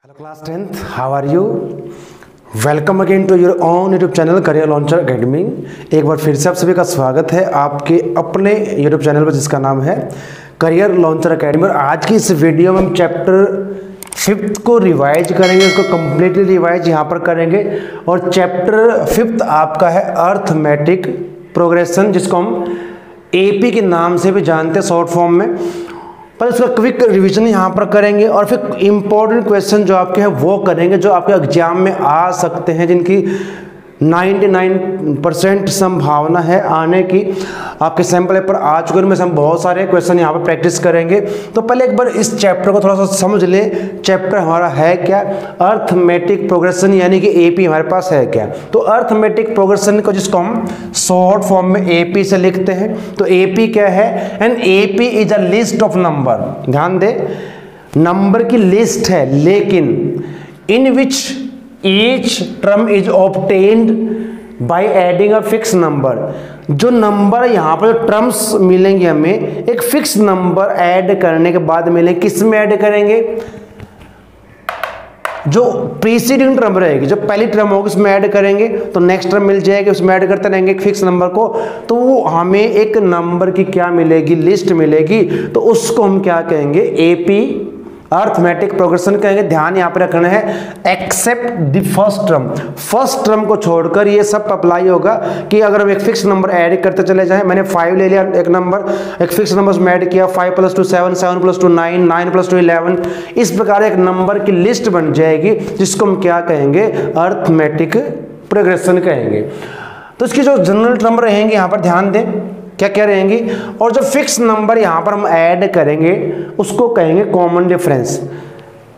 Hello class 10th, how are you? Welcome again to your own YouTube channel Career Launcher Academy. एक बार फिर से आप सभी का स्वागत है आपके अपने यूट्यूब चैनल पर जिसका नाम है करियर लॉन्चर अकेडमी। और आज की इस वीडियो में हम चैप्टर 5th को रिवाइज करेंगे, उसको कम्प्लीटली रिवाइज यहाँ पर करेंगे। और चैप्टर 5th आपका है अर्थमेटिक प्रोग्रेशन, जिसको हम AP के नाम से भी जानते हैं शॉर्ट फॉर्म में। पर इसका क्विक रिवीजन यहाँ पर करेंगे और फिर इम्पोर्टेंट क्वेश्चन जो आपके हैं वो करेंगे, जो आपके एग्जाम में आ सकते हैं, जिनकी 99% संभावना है आने की। आपके सैम्पल पेपर आ चुके हैं, उनमें से हम बहुत सारे क्वेश्चन यहाँ पर प्रैक्टिस करेंगे। तो पहले एक बार इस चैप्टर को थोड़ा सा समझ ले। चैप्टर हमारा है क्या? अर्थमेटिक प्रोग्रेशन, यानी कि AP हमारे पास है क्या। तो अर्थमेटिक प्रोग्रेशन को जिसको हम शॉर्ट फॉर्म में AP से लिखते हैं, तो AP क्या है? And AP is a list of number. ध्यान दे, नंबर की लिस्ट है, लेकिन इन विच each term is obtained by adding a fixed number। जो नंबर यहाँ पर जो टर्म्स मिलेंगे हमें एक फिक्स नंबर ऐड करने के बाद मिलेंगे। किस में ऐड करेंगे? जो प्रीसीडिंग टर्म रहेगी, जो पहली टर्म होगी उसमें ऐड करेंगे, तो नेक्स्ट टर्म मिल जाएगी, उसमें ऐड करते रहेंगे एक फिक्स नंबर को। तो वो हमें एक नंबर की क्या मिलेगी? लिस्ट मिलेगी। तो उसको हम क्या कहेंगे? AP अर्थमेटिक प्रोग्रेशन कहेंगे। ध्यान यहाँ पे रखना है, except the first term. First term को छोड़कर ये सब अप्लाई होगा कि अगर हम एक फिक्स नंबर ऐड करते चले जाएं, मैंने 5 ले लिया, एक नंबर एक फिक्स नंबर में ऐड किया, 5 + 2 7, 7 + 2 9, 9 + 2 11। इस प्रकार एक नंबर की लिस्ट बन जाएगी, जिसको हम क्या कहेंगे? अर्थमेटिक प्रोग्रेशन कहेंगे। तो इसकी जो जनरल टर्म रहेंगे यहाँ पर ध्यान दें, क्या क्या रहेंगी। और जो फिक्स नंबर यहाँ पर हम ऐड करेंगे उसको कहेंगे common difference.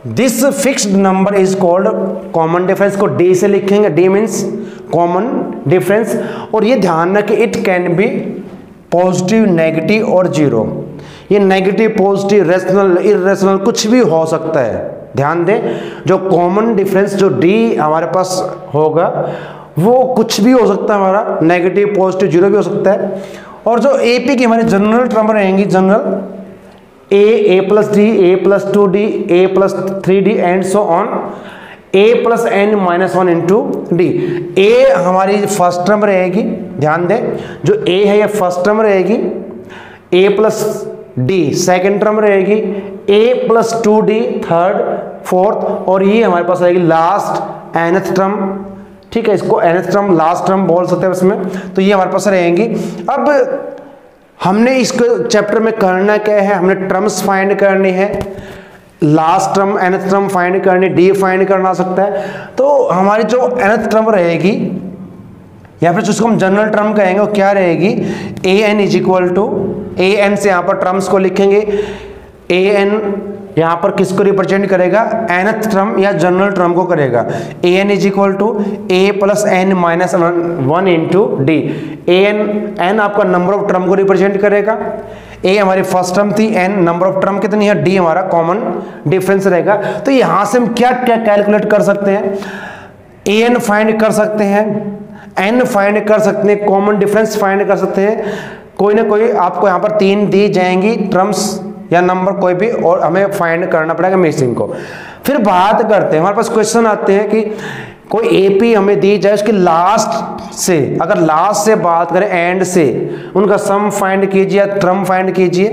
This fixed number is called common difference, को D से लिखेंगे। D means common difference. और ये ध्यान रखें, it can be positive, negative और जीरो। ये नेगेटिव, पॉजिटिव, रेशनल, इरेशनल कुछ भी हो सकता है। ध्यान दें, जो कॉमन डिफरेंस जो D हमारे पास होगा वो कुछ भी हो सकता है, हमारा नेगेटिव, पॉजिटिव, जीरो भी हो सकता है। और जो AP की हमारी जनरल टर्म रहेंगी, general A + D, A + 2D, A + 3D and so on, A + n - 1 into D। A हमारी फर्स्ट टर्म रहेगी, ध्यान दें, जो A है ये फर्स्ट टर्म रहेगी, A + D सेकेंड टर्म रहेगी, A + 2D थर्ड, फोर्थ, और ये हमारे पास रहेगी लास्ट nth टर्म। ठीक है, इसको nth टर्म, लास्ट टर्म बोल सकते हैं उसमें। तो ये हमारे पास रहेंगी। अब हमने इसको चैप्टर में करना क्या है? हमने टर्म्स फाइंड करनी है, last term, nth term find करनी, D फाइंड करना सकता है। तो हमारी जो nth टर्म रहेगी या फिर जिसको हम जनरल टर्म कहेंगे वो क्या रहेगी? AN = AN से यहाँ पर टर्म्स को लिखेंगे। AN यहाँ पर किसको रिप्रेजेंट करेगा? nth टर्म या जनरल टर्म को करेगा। AN = A + n - 1 into D। n आपका नंबर ऑफ टर्म को रिप्रेजेंट करेगा। A हमारी फर्स्ट टर्म थी, n नंबर ऑफ टर्म कितनी है, D हमारा कॉमन डिफरेंस रहेगा। तो यहाँ से हम क्या क्या कैलकुलेट कर सकते हैं? AN फाइंड कर सकते हैं, n फाइंड कर सकते हैं, कॉमन डिफरेंस फाइंड कर सकते हैं। कोई ना कोई आपको यहाँ पर 3 दी जाएंगी टर्म्स या नंबर कोई भी, और हमें फाइंड करना पड़ेगा मिसिंग को। फिर बात करते हैं, हमारे पास क्वेश्चन आते हैं कि कोई AP हमें दी जाए, उसकी लास्ट से, अगर लास्ट से बात करें एंड से, उनका सम फाइंड कीजिए, टर्म फाइंड कीजिए।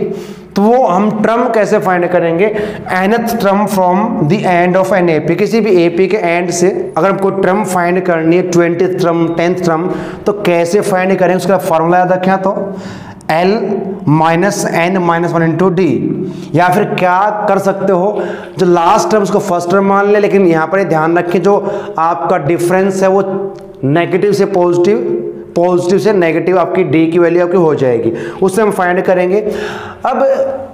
तो वो हम टर्म कैसे फाइंड करेंगे? nth term from the end of an AP। किसी भी AP के एंड से अगर हमको टर्म फाइंड करनी है, 20th टर्म, 10th टर्म, तो कैसे फाइंड करेंगे? उसका फॉर्मूला याद रखें, तो L - n - 1 इंटू D। या फिर क्या कर सकते हो, जो लास्ट टर्म उसको फर्स्ट टर्म मान ले, लेकिन यहाँ पर ध्यान रखें जो आपका डिफरेंस है वो नेगेटिव से पॉजिटिव, पॉजिटिव से नेगेटिव आपकी D की वैल्यू आपकी हो जाएगी, उससे हम फाइंड करेंगे। अब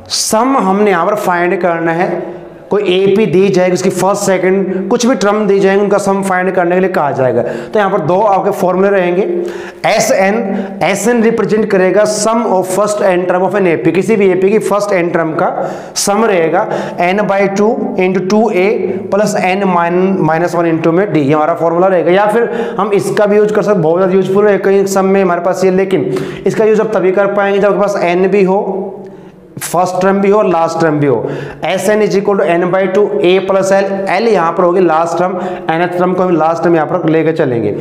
सम हमने यहाँ पर फाइंड करना है। कोई AP दी जाएगी, उसकी फर्स्ट सेकंड कुछ भी टर्म दी जाएंगे, उनका सम फाइंड करने के लिए कहा जाएगा। तो यहाँ पर दो आपके फॉर्मूले रहेंगे। SN रिप्रेजेंट करेगा sum of first N term of an AP। किसी भी AP की फर्स्ट एन टर्म का सम रहेगा n/2 into 2A + n - 1 into में D। ये हमारा फॉर्मूला रहेगा। या फिर हम इसका भी यूज कर सकते, बहुत ज़्यादा यूजफुल है कई सम में हमारे पास ये, लेकिन इसका यूज अब तभी कर पाएंगे जब आपके पास n भी हो, फर्स्ट टर्म भी हो और लास्ट टर्म भी हो। Sn is equal to n/2 a plus l, l यहाँ पर होगी लास्ट टर्म, nth टर्म को हम लास्ट टर्म यहाँ पर लेकर चलेंगे।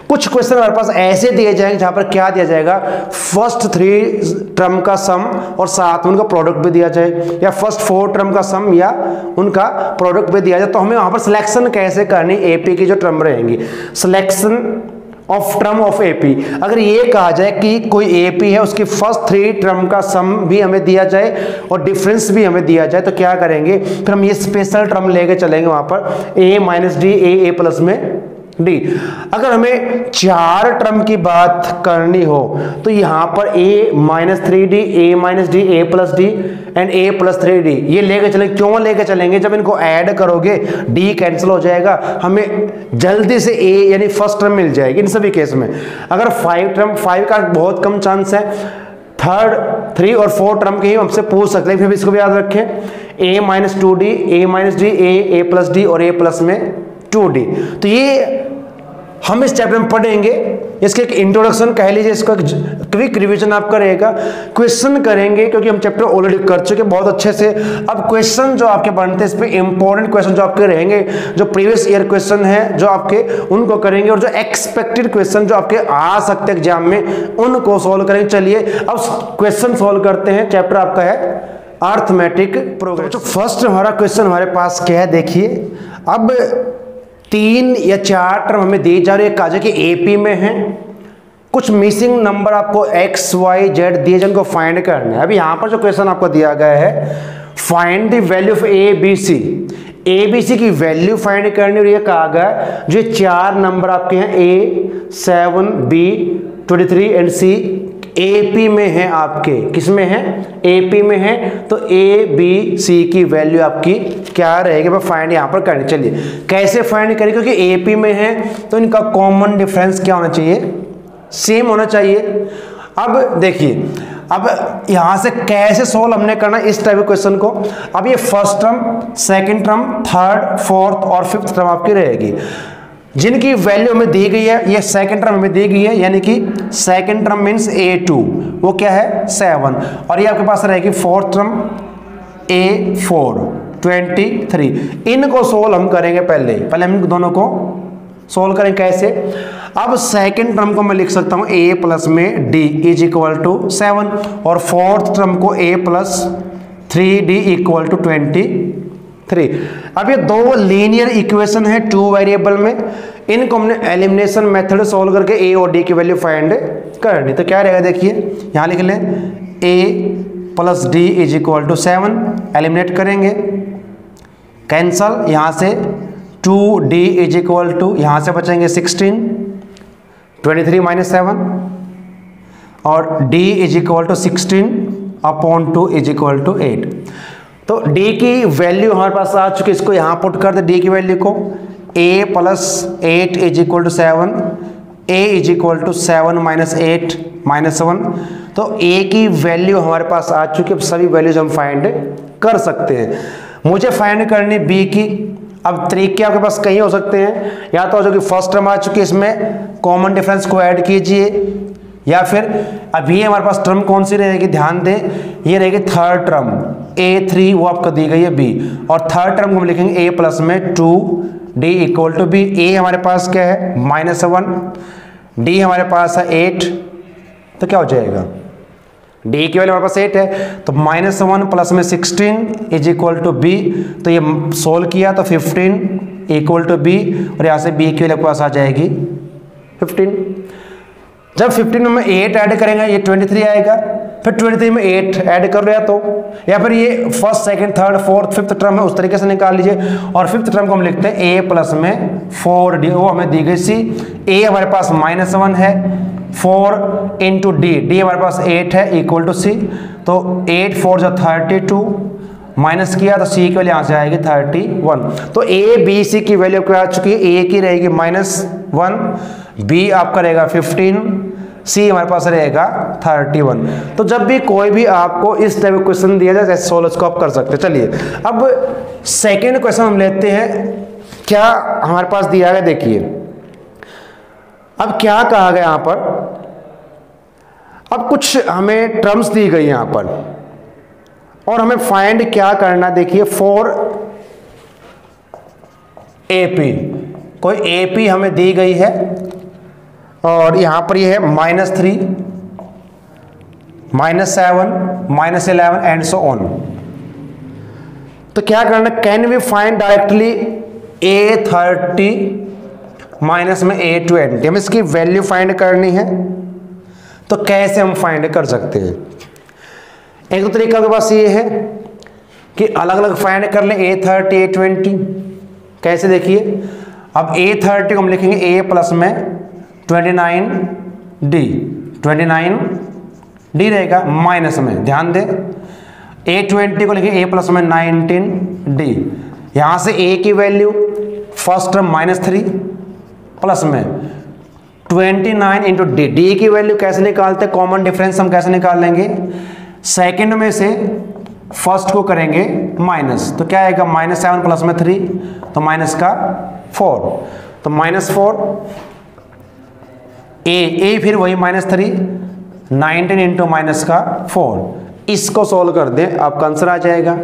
कुछ क्वेश्चन हमारे पास ऐसे दिए जाएंगे जहाँ पर क्या दिया जाएगा, फर्स्ट 3 टर्म का सम और साथ में उनका प्रोडक्ट भी दिया जाए, या फर्स्ट 4 टर्म का सम या उनका प्रोडक्ट भी दिया जाए। तो हमें वहाँ पर सिलेक्शन कैसे करनी, AP की जो टर्म रहेंगी, selection of term of AP. अगर ये कहा जाए कि कोई एपी है, उसकी फर्स्ट 3 टर्म का सम भी हमें दिया जाए और डिफरेंस भी हमें दिया जाए, तो क्या करेंगे, फिर हम ये स्पेशल टर्म लेके चलेंगे वहां पर a minus D, A plus में डी। अगर हमें 4 टर्म की बात करनी हो तो यहां पर a minus 3d, a minus D, a plus D and a plus 3d ये लेके चलेंगे। क्यों लेके चलेंगे, जब इनको ऐड करोगे d कैंसिल हो जाएगा, हमें जल्दी से a यानी फर्स्ट टर्म मिल जाएगी इन सभी केस में। अगर 5 टर्म, 5 का बहुत कम चांस है, थर्ड 3 और 4 टर्म के ही हमसे पूछ सकते हैं, फिर भी इसको भी याद रखें, a minus 2d, a minus D, a plus D और a प्लस में 2d। तो ये हम इस चैप्टर में पढ़ेंगे, इसके एक इंट्रोडक्शन कह लीजिए, इसका क्विक रिवीजन आप करेगा, क्वेश्चन करेंगे क्योंकि हम चैप्टर ऑलरेडी कर चुके बहुत अच्छे से। अब क्वेश्चन जो आपके बनते हैं इस पे इंपॉर्टेंट क्वेश्चन जो आपके रहेंगे, जो प्रीवियस ईयर क्वेश्चन है जो आपके, उनको करेंगे, और जो एक्सपेक्टेड क्वेश्चन जो आपके आ सकते हैं एग्जाम में उनको सॉल्व करेंगे। चलिए अब क्वेश्चन सॉल्व करते हैं। चैप्टर आपका है अर्थमेटिक प्रोग्रेस। तो फर्स्ट हमारा क्वेश्चन हमारे पास क्या है, देखिए, अब 3 या 4 टर्म हमें दी जा रही है, कहा जाए कि एपी में है, कुछ मिसिंग नंबर आपको एक्स वाई जेड दिए जिनको फाइंड करना है। अभी यहाँ पर जो क्वेश्चन आपको दिया गया है, find the value of A B C, A B C की वैल्यू फाइंड करनी, और ये कहा गया जो 4 नंबर आपके हैं A 7 B 23 and C AP में है, आपके किस में है, एपी में है, तो ए बी सी की वैल्यू आपकी क्या रहेगी, मैं फाइंड यहाँ पर करनी। चलिए कैसे फाइंड करें, क्योंकि एपी में है तो इनका कॉमन डिफरेंस क्या होना चाहिए, सेम होना चाहिए। अब देखिए, अब यहाँ से कैसे सोल्व हमने करना इस टाइप के क्वेश्चन को। अब ये first term, second term, third, fourth और फिफ्थ टर्म आपकी रहेगी, जिनकी वैल्यू हमें दी गई है, ये सेकंड टर्म हमें दी गई है, यानी कि सेकंड टर्म मीन्स A2, वो क्या है 7, और ये आपके पास रहेगी फोर्थ टर्म A4 23। इनको सोल्व हम करेंगे, पहले हम इन दोनों को सोल्व करेंगे कैसे। अब सेकंड टर्म को मैं लिख सकता हूँ A प्लस में D इज इक्वल टू 7, और फोर्थ टर्म को A plus 3D equal to 23। अब ये 2 लीनियर इक्वेशन है 2 वेरिएबल में, इनको हमने एलिमिनेशन मेथड सॉल्व करके A और D की वैल्यू फाइंड करनी। तो क्या रहेगा, देखिए यहाँ लिख लें A plus D is equal to 7, eliminate करेंगे, कैंसल, यहाँ से 2D इज इक्वल टू, यहाँ से बचेंगे 16, 23 माइनस 7, और D is equal to 16 upon 2 is equal to 8। तो D की वैल्यू हमारे पास आ चुकी है, इसको यहाँ पुट कर दे D की वैल्यू को, A plus 8 is equal to 7, A is equal to 7 minus 8 minus 1। तो A की वैल्यू हमारे पास आ चुकी है, सभी वैल्यूज हम फाइंड कर सकते हैं। मुझे फाइंड करनी B की। अब तरीके आपके पास कई हो सकते हैं, या तो जो कि फर्स्ट टर्म आ चुकी है इसमें कॉमन डिफरेंस को ऐड कीजिए, या फिर अभी हमारे पास टर्म कौन सी रहेगी, ध्यान दें, ये रहेगी थर्ड टर्म A3, वो आपको दी गई है B, और थर्ड टर्म को हम लिखेंगे A प्लस में 2D equal to B। A हमारे पास क्या है -1, D हमारे पास है 8, तो क्या हो जाएगा, D की वैल्यू हमारे पास 8 है, तो -1 प्लस में 16 इज इक्वल टू B। तो ये सोल्व किया तो 15 इक्वल टू B, और यहाँ से B की वैल्यू पास आ जाएगी 15। जब 15 में 8 ऐड करेंगे ये 23 आएगा, फिर 23 में 8 ऐड कर लिया तो, या फिर ये first second third fourth fifth term है उस तरीके से निकाल लीजिए। और फिफ्थ टर्म को हम लिखते हैं A प्लस में 4D, वो हमें दी गई C। A हमारे पास -1 है, 4 इंटू D हमारे पास 8 है इक्वल टू C। तो 8 4 जो 32, माइनस किया तो C की वैल्यू यहाँ से आएगी 31। तो A B C की वैल्यू क्या आ चुकी है, A की रहेगी -1, B आपका रहेगा 15, C हमारे पास रहेगा 31। तो जब भी कोई भी आपको इस टाइप का क्वेश्चन दिया जाए सोल्व इसको आप कर सकते हैं। चलिए अब सेकेंड क्वेश्चन हम लेते हैं, क्या हमारे पास दिया गया, देखिए अब क्या कहा गया यहाँ पर। अब कुछ हमें टर्म्स दी गई यहाँ पर, और हमें फाइंड क्या करना, देखिए फॉर AP, कोई AP हमें दी गई है और यहां पर ये है -3, -7, -11 एंड सो ऑन। तो क्या करना, can we find directly A30 minus में A20, हमें इसकी वैल्यू फाइंड करनी है। तो कैसे हम फाइंड कर सकते हैं? एक तो तरीका के पास ये है कि अलग अलग फाइंड कर लें A30 A20। कैसे, देखिए अब A30 को हम लिखेंगे A प्लस में 29D, 29D रहेगा, माइनस में ध्यान दें A20 को लिखेंगे A प्लस में 19D। यहां से A की वैल्यू फर्स्ट टर्म -3 प्लस में 29 इंटू डी की वैल्यू कैसे निकालते हैं, कॉमन डिफरेंस हम कैसे निकाल लेंगे, सेकंड में से फर्स्ट को करेंगे माइनस, तो क्या आएगा -7 प्लस में 3 तो माइनस का 4, तो -4 ए फिर वही -3, 19 इंटू माइनस का 4। इसको सोल्व कर दें, आपका आंसर आ जाएगा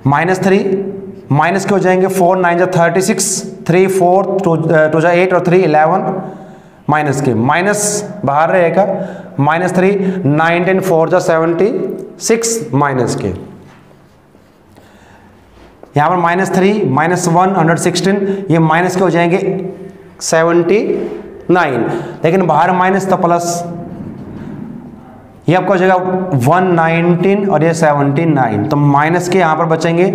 -3 माइनस के हो जाएंगे 4 9 जा 36, 3 4 2 जा 8 और 3 11, माइनस के माइनस बाहर रहेगा -3 19 4 जा 76 माइनस के, यहां पर -3 -1 116, ये माइनस के हो जाएंगे 79, लेकिन बाहर माइनस था प्लस, ये आपका हो जाएगा 119 और ये 79, तो माइनस के यहाँ पर बचेंगे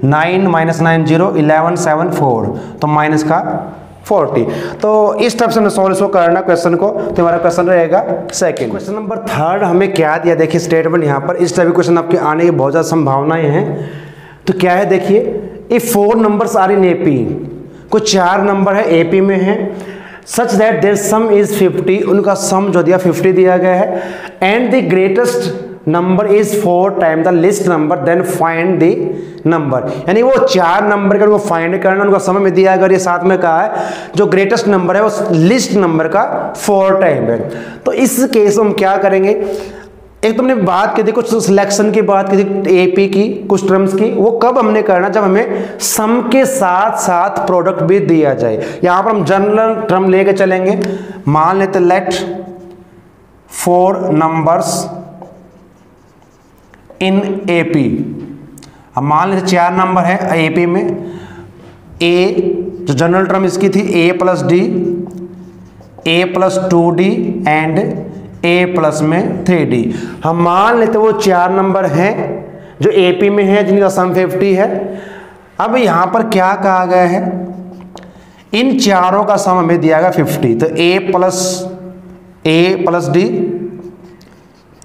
9 -9 0 11 7 4, तो माइनस का 40। तो इस टाइप से सॉल्व करना क्वेश्चन को, तो हमारा क्वेश्चन रहेगा सेकंड। क्वेश्चन नंबर 3 हमें क्या दिया, देखिए स्टेटमेंट यहाँ पर इस टाइप के क्वेश्चन आपके आने की बहुत ज़्यादा संभावनाएं हैं। तो क्या है, देखिए if 4 numbers are in AP, कुछ 4 नंबर है AP में है, such that their sum is 50, उनका सम जो दिया 50 दिया गया है, and the greatest number is 4 time the least number, then find the number. यानी वो 4 नंबर का उनको फाइंड करना, उनका समय में दिया, अगर ये साथ में कहा है जो ग्रेटेस्ट नंबर है वो लिस्ट नंबर का 4 टाइम है। तो इस केस में हम क्या करेंगे, एक तो हमने बात की थी कुछ सिलेक्शन की बात की थी AP की, कुछ टर्म्स की, वो कब हमने करना, जब हमें सम के साथ साथ प्रोडक्ट भी दिया जाए। यहां पर हम जनरल टर्म लेके चलेंगे, मान लेते लेट 4 नंबर्स इन AP, अब मान लेते 4 नंबर है AP में, A जो जनरल टर्म इसकी थी A plus D, A plus 2D and A plus में 3D। हम मान लेते वो 4 नंबर हैं जो AP में है, जिनका सम 50 है। अब यहां पर क्या कहा गया है, इन चारों का सम हमें दिया गया 50, तो A plus D,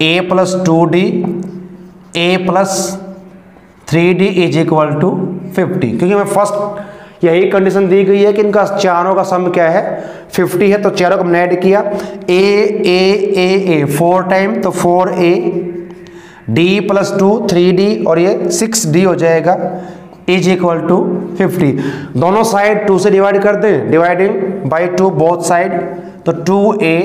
A plus 2D, A plus 3D is equal to 50, क्योंकि हमें फर्स्ट यही कंडीशन दी गई है कि इनका चारों का सम क्या है 50 है, तो चारों को हमने ऐड किया A 4 टाइम, तो 4A, D प्लस 2 3D और ये 6D हो जाएगा इज इक्वल टू 50। दोनों साइड 2 से डिवाइड कर दें, डिवाइडिंग बाई 2 बोथ साइड, तो 2A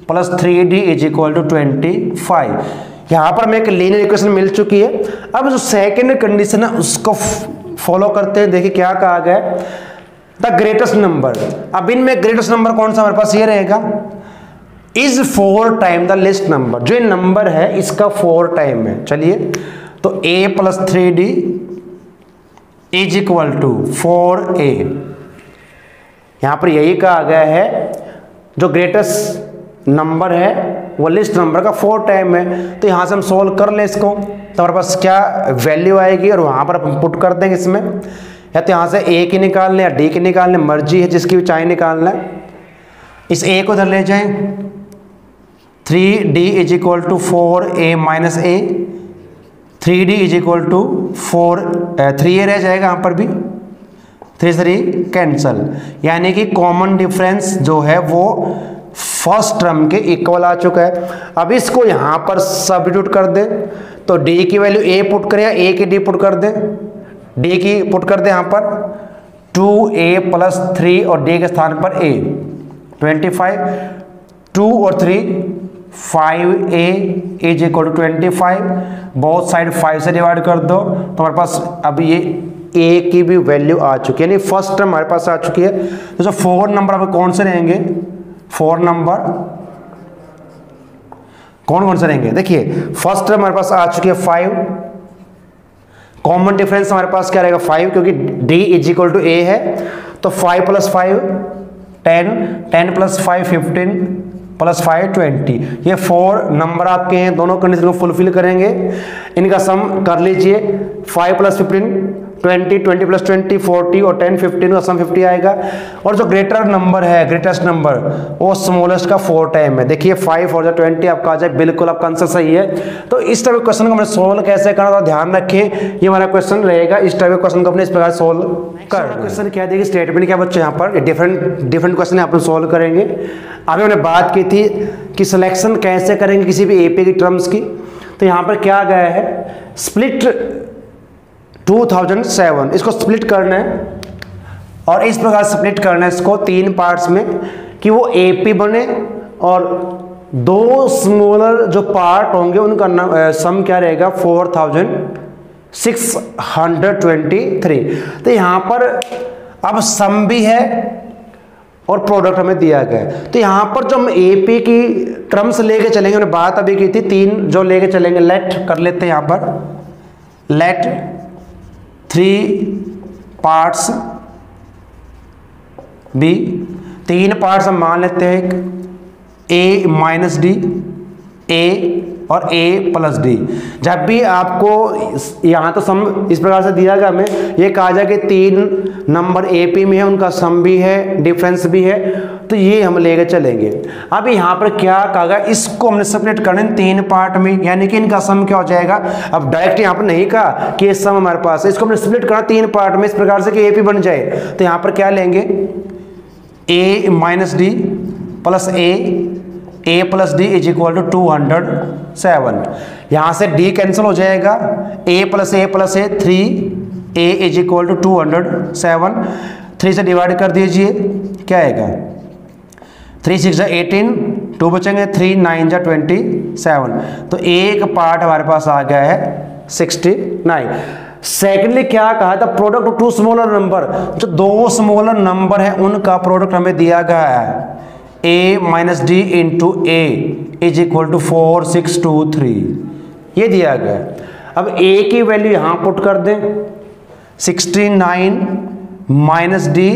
plus 3D is equal to 25। यहां पर हमें एक लीनियर इक्वेशन मिल चुकी है। अब जो सेकेंड कंडीशन है उसको फॉलो करते हैं। देखिए क्या कहा गया, द ग्रेटेस्ट नंबर, अब इनमें ग्रेटेस्ट नंबर कौन सा हमारे पास ये रहेगा, is 4 time the least number, जो नंबर है इसका 4 टाइम है। चलिए तो A plus 3D is equal to 4A, यहां पर यही कहा गया है जो ग्रेटेस्ट नंबर है वो लिस्ट नंबर का 4 टाइम है। तो यहां से हम सोल्व कर ले इसको, तो हमारे पास क्या वैल्यू आएगी और वहां पर हम पुट कर देंगे इसमें, या तो यहां से A की निकाल लें या D की निकाल लें, मर्जी है जिसकी भी चाहे निकालना है। इस A को इधर ले जाएं, 3D is equal to 4A minus A, 3D is equal to 3A रह जाएगा, यहाँ पर भी 3 3 कैंसल, यानी कि कॉमन डिफरेंस जो है वो फर्स्ट टर्म के इक्वल आ चुका है। अब इसको यहां पर सब्स्टिट्यूट कर दे, तो D की वैल्यू A पुट करें या A की D पुट कर दे, D की पुट कर दे यहां पर 2A प्लस 3 और D के स्थान पर A 25, 2 और 3 5a is equal to 25, both side 5 से डिवाइड कर दो तो हमारे पास अब ये a की भी वैल्यू आ चुकी है, यानी फर्स्ट टर्म हमारे पास आ चुकी है। तो जो 4 नंबर अब कौन से रहेंगे, 4 नंबर कौन कौन से रहेंगे, देखिए फर्स्ट टर्म हमारे पास आ चुकी है 5, कॉमन डिफरेंस हमारे पास क्या रहेगा 5, क्योंकि d is equal to a है, तो 5 प्लस 5 10, 10 प्लस 5 15 प्लस 5 20, ये 4 नंबर आपके हैं, दोनों कंडीशन को फुलफिल करेंगे। इनका सम कर लीजिए, 5 प्लस 15 20, 20 प्लस 20 40 और 10 15 का सम 50 आएगा। और जो ग्रेटर नंबर है, ग्रेटेस्ट नंबर, वो स्मॉलेस्ट का 4 टाइम है। देखिए 5 और 20 आपका आ जाए, बिल्कुल आपका आंसर सही है। तो इस टाइप के क्वेश्चन को हमने सोल्व कैसे करना, तो ध्यान रखें ये हमारा क्वेश्चन रहेगा। इस टाइप के क्वेश्चन को अपने इस प्रकार सोल्व कर, क्वेश्चन क्या देगी स्टेटमेंट क्या बच्चे, यहाँ पर डिफरेंट क्वेश्चन आप सोल्व करेंगे। अभी हमने बात की थी कि सिलेक्शन कैसे करेंगे किसी भी एपी की टर्म्स की, तो यहाँ पर क्या गया है, स्प्लिट 2007, इसको स्प्लिट करना है और इस प्रकार स्प्लिट करना है इसको 3 पार्ट्स में कि वो एपी बने और 2 स्मॉलर जो पार्ट होंगे उनका सम क्या रहेगा 4623। तो यहाँ पर अब सम भी है और प्रोडक्ट हमें दिया गया है। तो यहाँ पर जो हम एपी की टर्म्स लेके चलेंगे, हमने बात अभी की थी 3 जो लेके चलेंगे, लेट कर लेते हैं यहाँ पर, लेट 3 पार्ट्स बी, 3 पार्ट्स हम मान लेते हैं, a माइनस डी, a और a प्लस डी। जब भी आपको यहाँ तो सम इस प्रकार से दिया गया, हमें ये कहा जाए कि 3 नंबर एपी में है, उनका सम भी है, डिफरेंस भी है, तो ये हम लेके चलेंगे। अब यहाँ पर क्या कहा गया, इसको हमने सेपरेट करना है 3 पार्ट में, यानी कि इनका सम क्या हो जाएगा। अब डायरेक्ट यहाँ पर नहीं कहा कि ये सम हमारे पास है, इसको हमने स्प्लिट करना 3 पार्ट में इस प्रकार से कि एपी बन जाए। तो यहाँ पर क्या लेंगे, a minus D plus a plus D is equal to 207। यहाँ से d कैंसिल हो जाएगा, a plus a 3a is equal to 207। 3 से डिवाइड कर दीजिए, क्या आएगा 3 6 18, 2 बचेंगे, 3 9 27। तो एक पार्ट हमारे पास आ गया है 69। सेकेंडली क्या कहा था, प्रोडक्ट ऑफ 2 स्मॉलर नंबर, जो 2 स्मॉलर नंबर है उनका प्रोडक्ट हमें दिया गया है, a minus D into A is equal to 4623, ये दिया गया है। अब a की वैल्यू यहां पुट कर दें, 69 minus D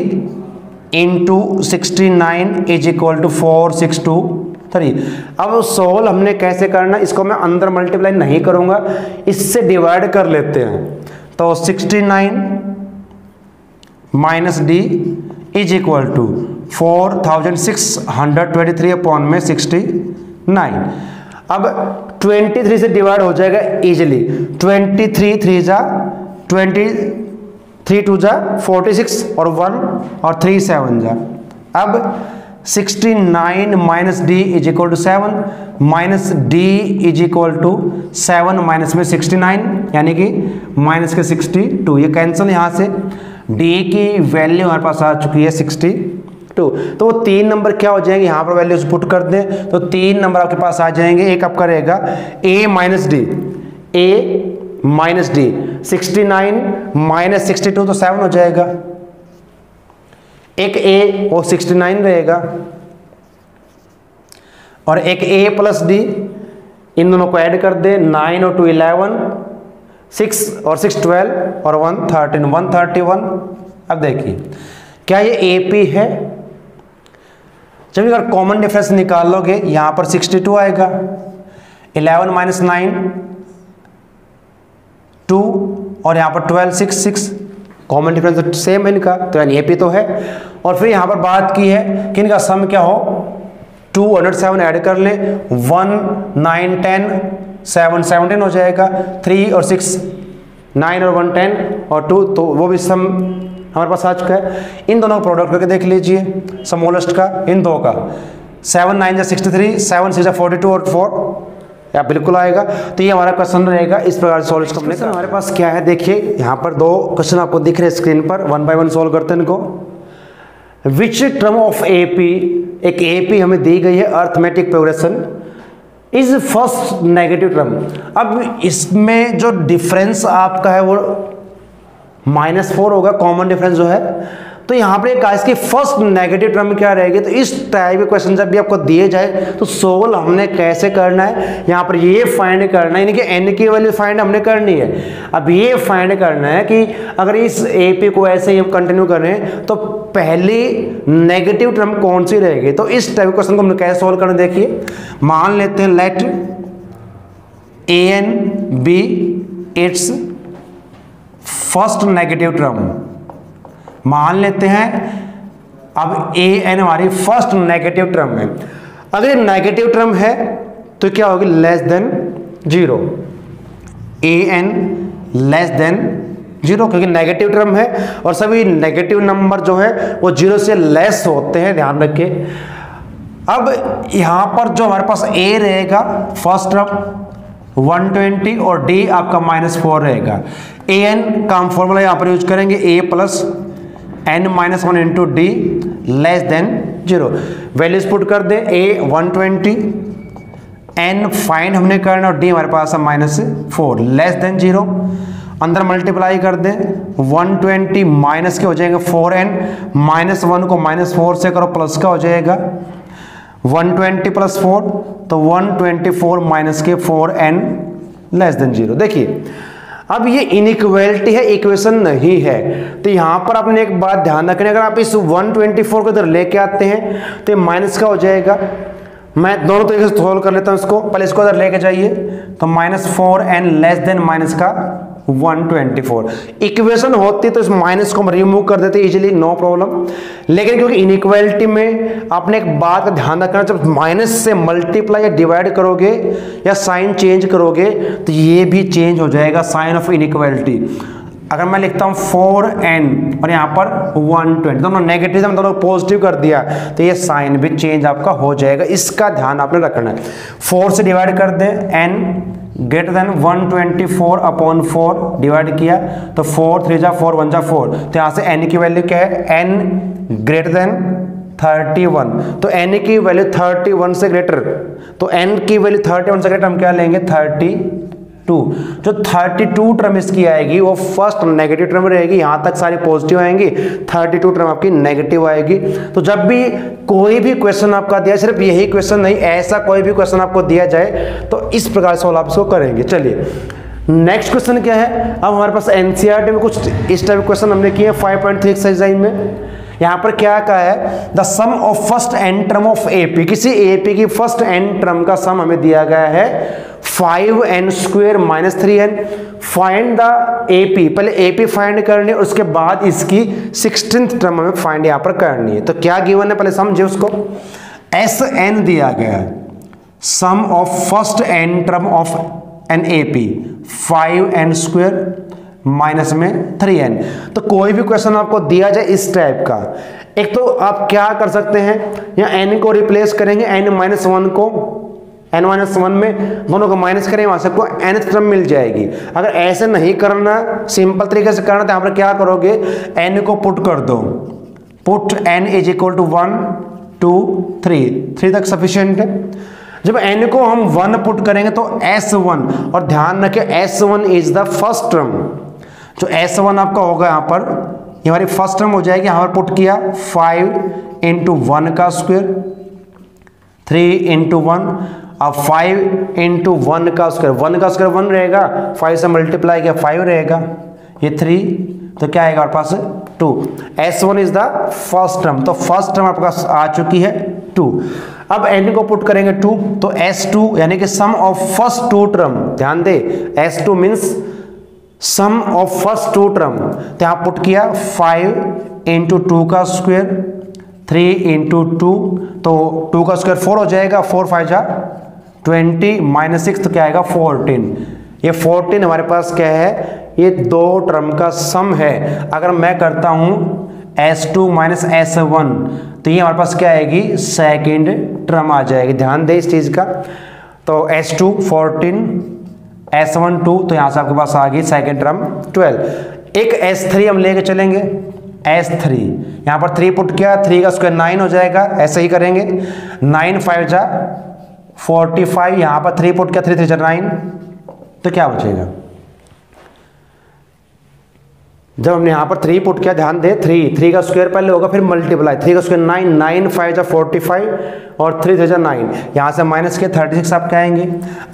into 69 is equal to 4623। अब सोल्व हमने कैसे करना, इसको मैं अंदर मल्टीप्लाई नहीं करूंगा, इससे डिवाइड कर लेते हैं। तो 69 minus D is equal to 4623 upon में 69। अब 23 से डिवाइड हो जाएगा इजिली, 23 3 जा 23 2 जा 46 और 1 और 3 7 जा। अब 69 minus D is equal to 7 minus D is equal to 7 minus में 69 यानी कि माइनस के 62, ये कैंसिल। यहाँ से डी की वैल्यू हमारे पास आ चुकी है 62। तो वो 3 नंबर क्या हो जाएंगे, यहाँ पर वैल्यूज पुट कर दें तो 3 नंबर आपके पास आ जाएंगे। एक आपका रहेगा a minus D, a minus D 69 minus 62 तो 7 हो जाएगा, एक a और 69 रहेगा और एक a प्लस डी, इन दोनों को ऐड कर दे, 9 और 2 11, 6 और 6 12 और 1 13 131। अब देखिए क्या ये AP है, जब अगर कॉमन डिफरेंस निकाल लोगे यहां पर 62 आएगा, 11 माइनस 9 2 और यहां पर 12 6 6, कॉमन डिफरेंस सेम है इनका, तो यानी AP तो है। और फिर यहां पर बात की है कि इनका सम क्या हो, 2 और 7 ऐड कर ले, 1 9 10 7 17 हो जाएगा, 3 और 6 9 और 1 10 और 2, तो वो भी सम हमारे पास आ चुका है। इन दोनों का प्रोडक्ट करके देख लीजिए, स्मॉलेस्ट का इन दो का, 7 9 जा 63, 7 6 जा 42 और 4 या बिल्कुल आएगा। तो ये हमारा क्वेश्चन रहेगा, इस प्रकार से सॉल्व करने का। हमारे पास क्या है देखिए, यहाँ पर 2 क्वेश्चन आपको दिख रहे हैं स्क्रीन पर, 1 बाय 1 सॉल्व करते हैं इनको। विच टर्म ऑफ AP, एक AP हमें दी गई है arithmetic progression is first negative term. अब इसमें जो डिफरेंस आपका है वो -4 होगा, कॉमन डिफरेंस जो है। तो यहाँ पर एक इसकी फर्स्ट नेगेटिव टर्म क्या रहेगी। तो इस टाइप के क्वेश्चन जब भी आपको दिए जाए तो सोल्व हमने कैसे करना है, यहाँ पर ये फाइंड करना है, यानी कि n की वैल्यू फाइंड हमने करनी है। अब ये फाइंड करना है कि अगर इस AP को ऐसे ही हम कंटिन्यू करें तो पहली नेगेटिव टर्म कौन सी रहेगी। तो इस टाइप के क्वेश्चन को हमने कैसे सोल्व करना, देखिए मान लेते हैं let an be its first negative term. मान लेते हैं अब an हमारी फर्स्ट नेगेटिव टर्म है। अगर नेगेटिव टर्म है तो क्या होगी, less than 0, an less than 0, क्योंकि नेगेटिव टर्म है और सभी नेगेटिव नंबर जो है वो 0 से लेस होते हैं, ध्यान रखिए। अब यहां पर जो हमारे पास a रहेगा फर्स्ट टर्म 120 और d आपका -4 रहेगा। an का हम फॉर्मूला यहां पर यूज करेंगे a plus n-1 into D less than 0। Values put कर दे, a 120, n फाइंड हमने करना और d हमारे पास है -4 लेस देन 0। अंदर मल्टीप्लाई कर दें, 120 माइनस के हो जाएगा 4n, -1 को -4 से करो प्लस का हो जाएगा 120 प्लस 4, तो 124 माइनस के 4n लेस देन 0। देखिए अब ये इनइक्वालिटी है, इक्वेशन नहीं है। तो यहां पर आपने एक बात ध्यान रखनी, अगर आप इस 124 को इधर लेके आते हैं तो माइनस का हो जाएगा। मैं दोनों तरीके से सोल्व कर लेता हूं इसको, पहले इसको इधर लेके जाइए तो -4n लेस देन माइनस का 124। इक्वेशन होती तो इस माइनस को हम रिमूव कर देते इजीली, नो प्रॉब्लम। लेकिन क्योंकि इनइक्वालिटी में आपने एक बात का ध्यान रखना, जब माइनस से मल्टीप्लाई या डिवाइड करोगे या साइन चेंज करोगे तो ये भी चेंज हो जाएगा, साइन ऑफ इनइक्वालिटी। अगर मैं लिखता हूं 4n और यहाँ पर 120, दोनों नेगेटिव में दोनों पॉजिटिव कर दिया तो ये साइन भी चेंज आपका हो जाएगा, इसका ध्यान आपने रखना है। 4 से डिवाइड कर दें, n greater than 124 upon 4 divide किया तो 4 3 जा 4 1 जा 4, तो यहाँ से n की वैल्यू क्या है, n ग्रेटर देन 31। तो n की वैल्यू 31 से ग्रेटर, तो n की वैल्यू 31 से ग्रेटर हम क्या लेंगे 32। जो 32 टर्म इसकी आएगी वो फर्स्ट नेगेटिव टर्म रहेगी, यहां तक सारी पॉजिटिव आएंगी, 32 टर्म आपकी नेगेटिव आएगी। तो जब भी कोई भी क्वेश्चन आपका दिया, सिर्फ यही क्वेश्चन नहीं, ऐसा कोई भी क्वेश्चन आपको दिया जाए तो इस प्रकार से आप इसको करेंगे। चलिए नेक्स्ट क्वेश्चन क्या है। अब हमारे पास एनसीईआरटी में कुछ इस टाइप क्वेश्चन हमने किए 5.3 एक्सरसाइज में। यहां पर क्या कहा है, the sum of first N term of AP, किसी एपी की फर्स्ट एन टर्म का सम हमें दिया गया है 5n² - 3n। Find the AP, पहले एपी फाइंड करनी है उसके बाद इसकी 16th टर्म हमें फाइंड यहां पर करनी है। तो क्या गिवन है पहले समझे उसको। Sn दिया गया है, sum of first N term of an AP 5n² minus में 3n। तो कोई भी क्वेश्चन आपको दिया जाए इस टाइप का, एक तो आप क्या कर सकते हैं, यहाँ n को रिप्लेस करेंगे, n-1 को n-1 में दोनों को माइनस करें, वहां से आपको nth टर्म मिल जाएगी। अगर ऐसे नहीं करना, सिंपल तरीके से करना, तो यहाँ पर क्या करोगे, n को पुट कर दो, put n is equal to 1 2 3 तक सफिशिएंट है। जब n को हम 1 पुट करेंगे तो S1, और ध्यान रखें S1 is the first term, जो S1 आपका होगा यहाँ पर, ये हमारी फर्स्ट टर्म हो जाएगी। यहाँ पर पुट किया 5 × 1 का स्क्वायर 3 × 1, अब 5 × 1 का स्क्वायर, 1 का स्क्वायर 1 रहेगा, 5 से मल्टीप्लाई किया 5 रहेगा, ये 3, तो क्या आएगा हमारे पास 2। S1 is the first term, तो फर्स्ट टर्म आपके पास आ चुकी है 2। अब n को पुट करेंगे 2, तो S2 यानी कि सम ऑफ फर्स्ट 2 टर्म, ध्यान दे S2 means sum of first 2 term, तो यहाँ पुट किया 5 × 2 का स्क्वायर 3 × 2, तो 2 का स्क्वायर 4 हो जाएगा, 4 5 जा 20 - 6, तो क्या आएगा 14। ये 14 हमारे पास क्या है, ये 2 टर्म का सम है। अगर मैं करता हूं S2 - S1, तो ये हमारे पास क्या आएगी, सेकेंड टर्म आ जाएगी, ध्यान दे इस चीज का। तो S2 14 S1 2, तो यहां से आपके पास आ गई सेकेंड टर्म 12। एक S3 हम लेके चलेंगे, S3 यहां पर 3 पुट किया, 3 का स्क्वायर 9 हो जाएगा, ऐसे ही करेंगे, 9 5 जा 45, यहाँ पर 3 पुट किया, 3 3 जा 9, तो क्या बचेगा? जब हमने यहाँ पर 3 पुट किया, ध्यान दे, 3 का स्क्वायर पहले होगा, फिर मल्टीप्लाई, 3 का स्क्वायर 9, 9 5 जा 45 और 3 3 जा 9, यहाँ से माइनस के 36 आपके आएंगे।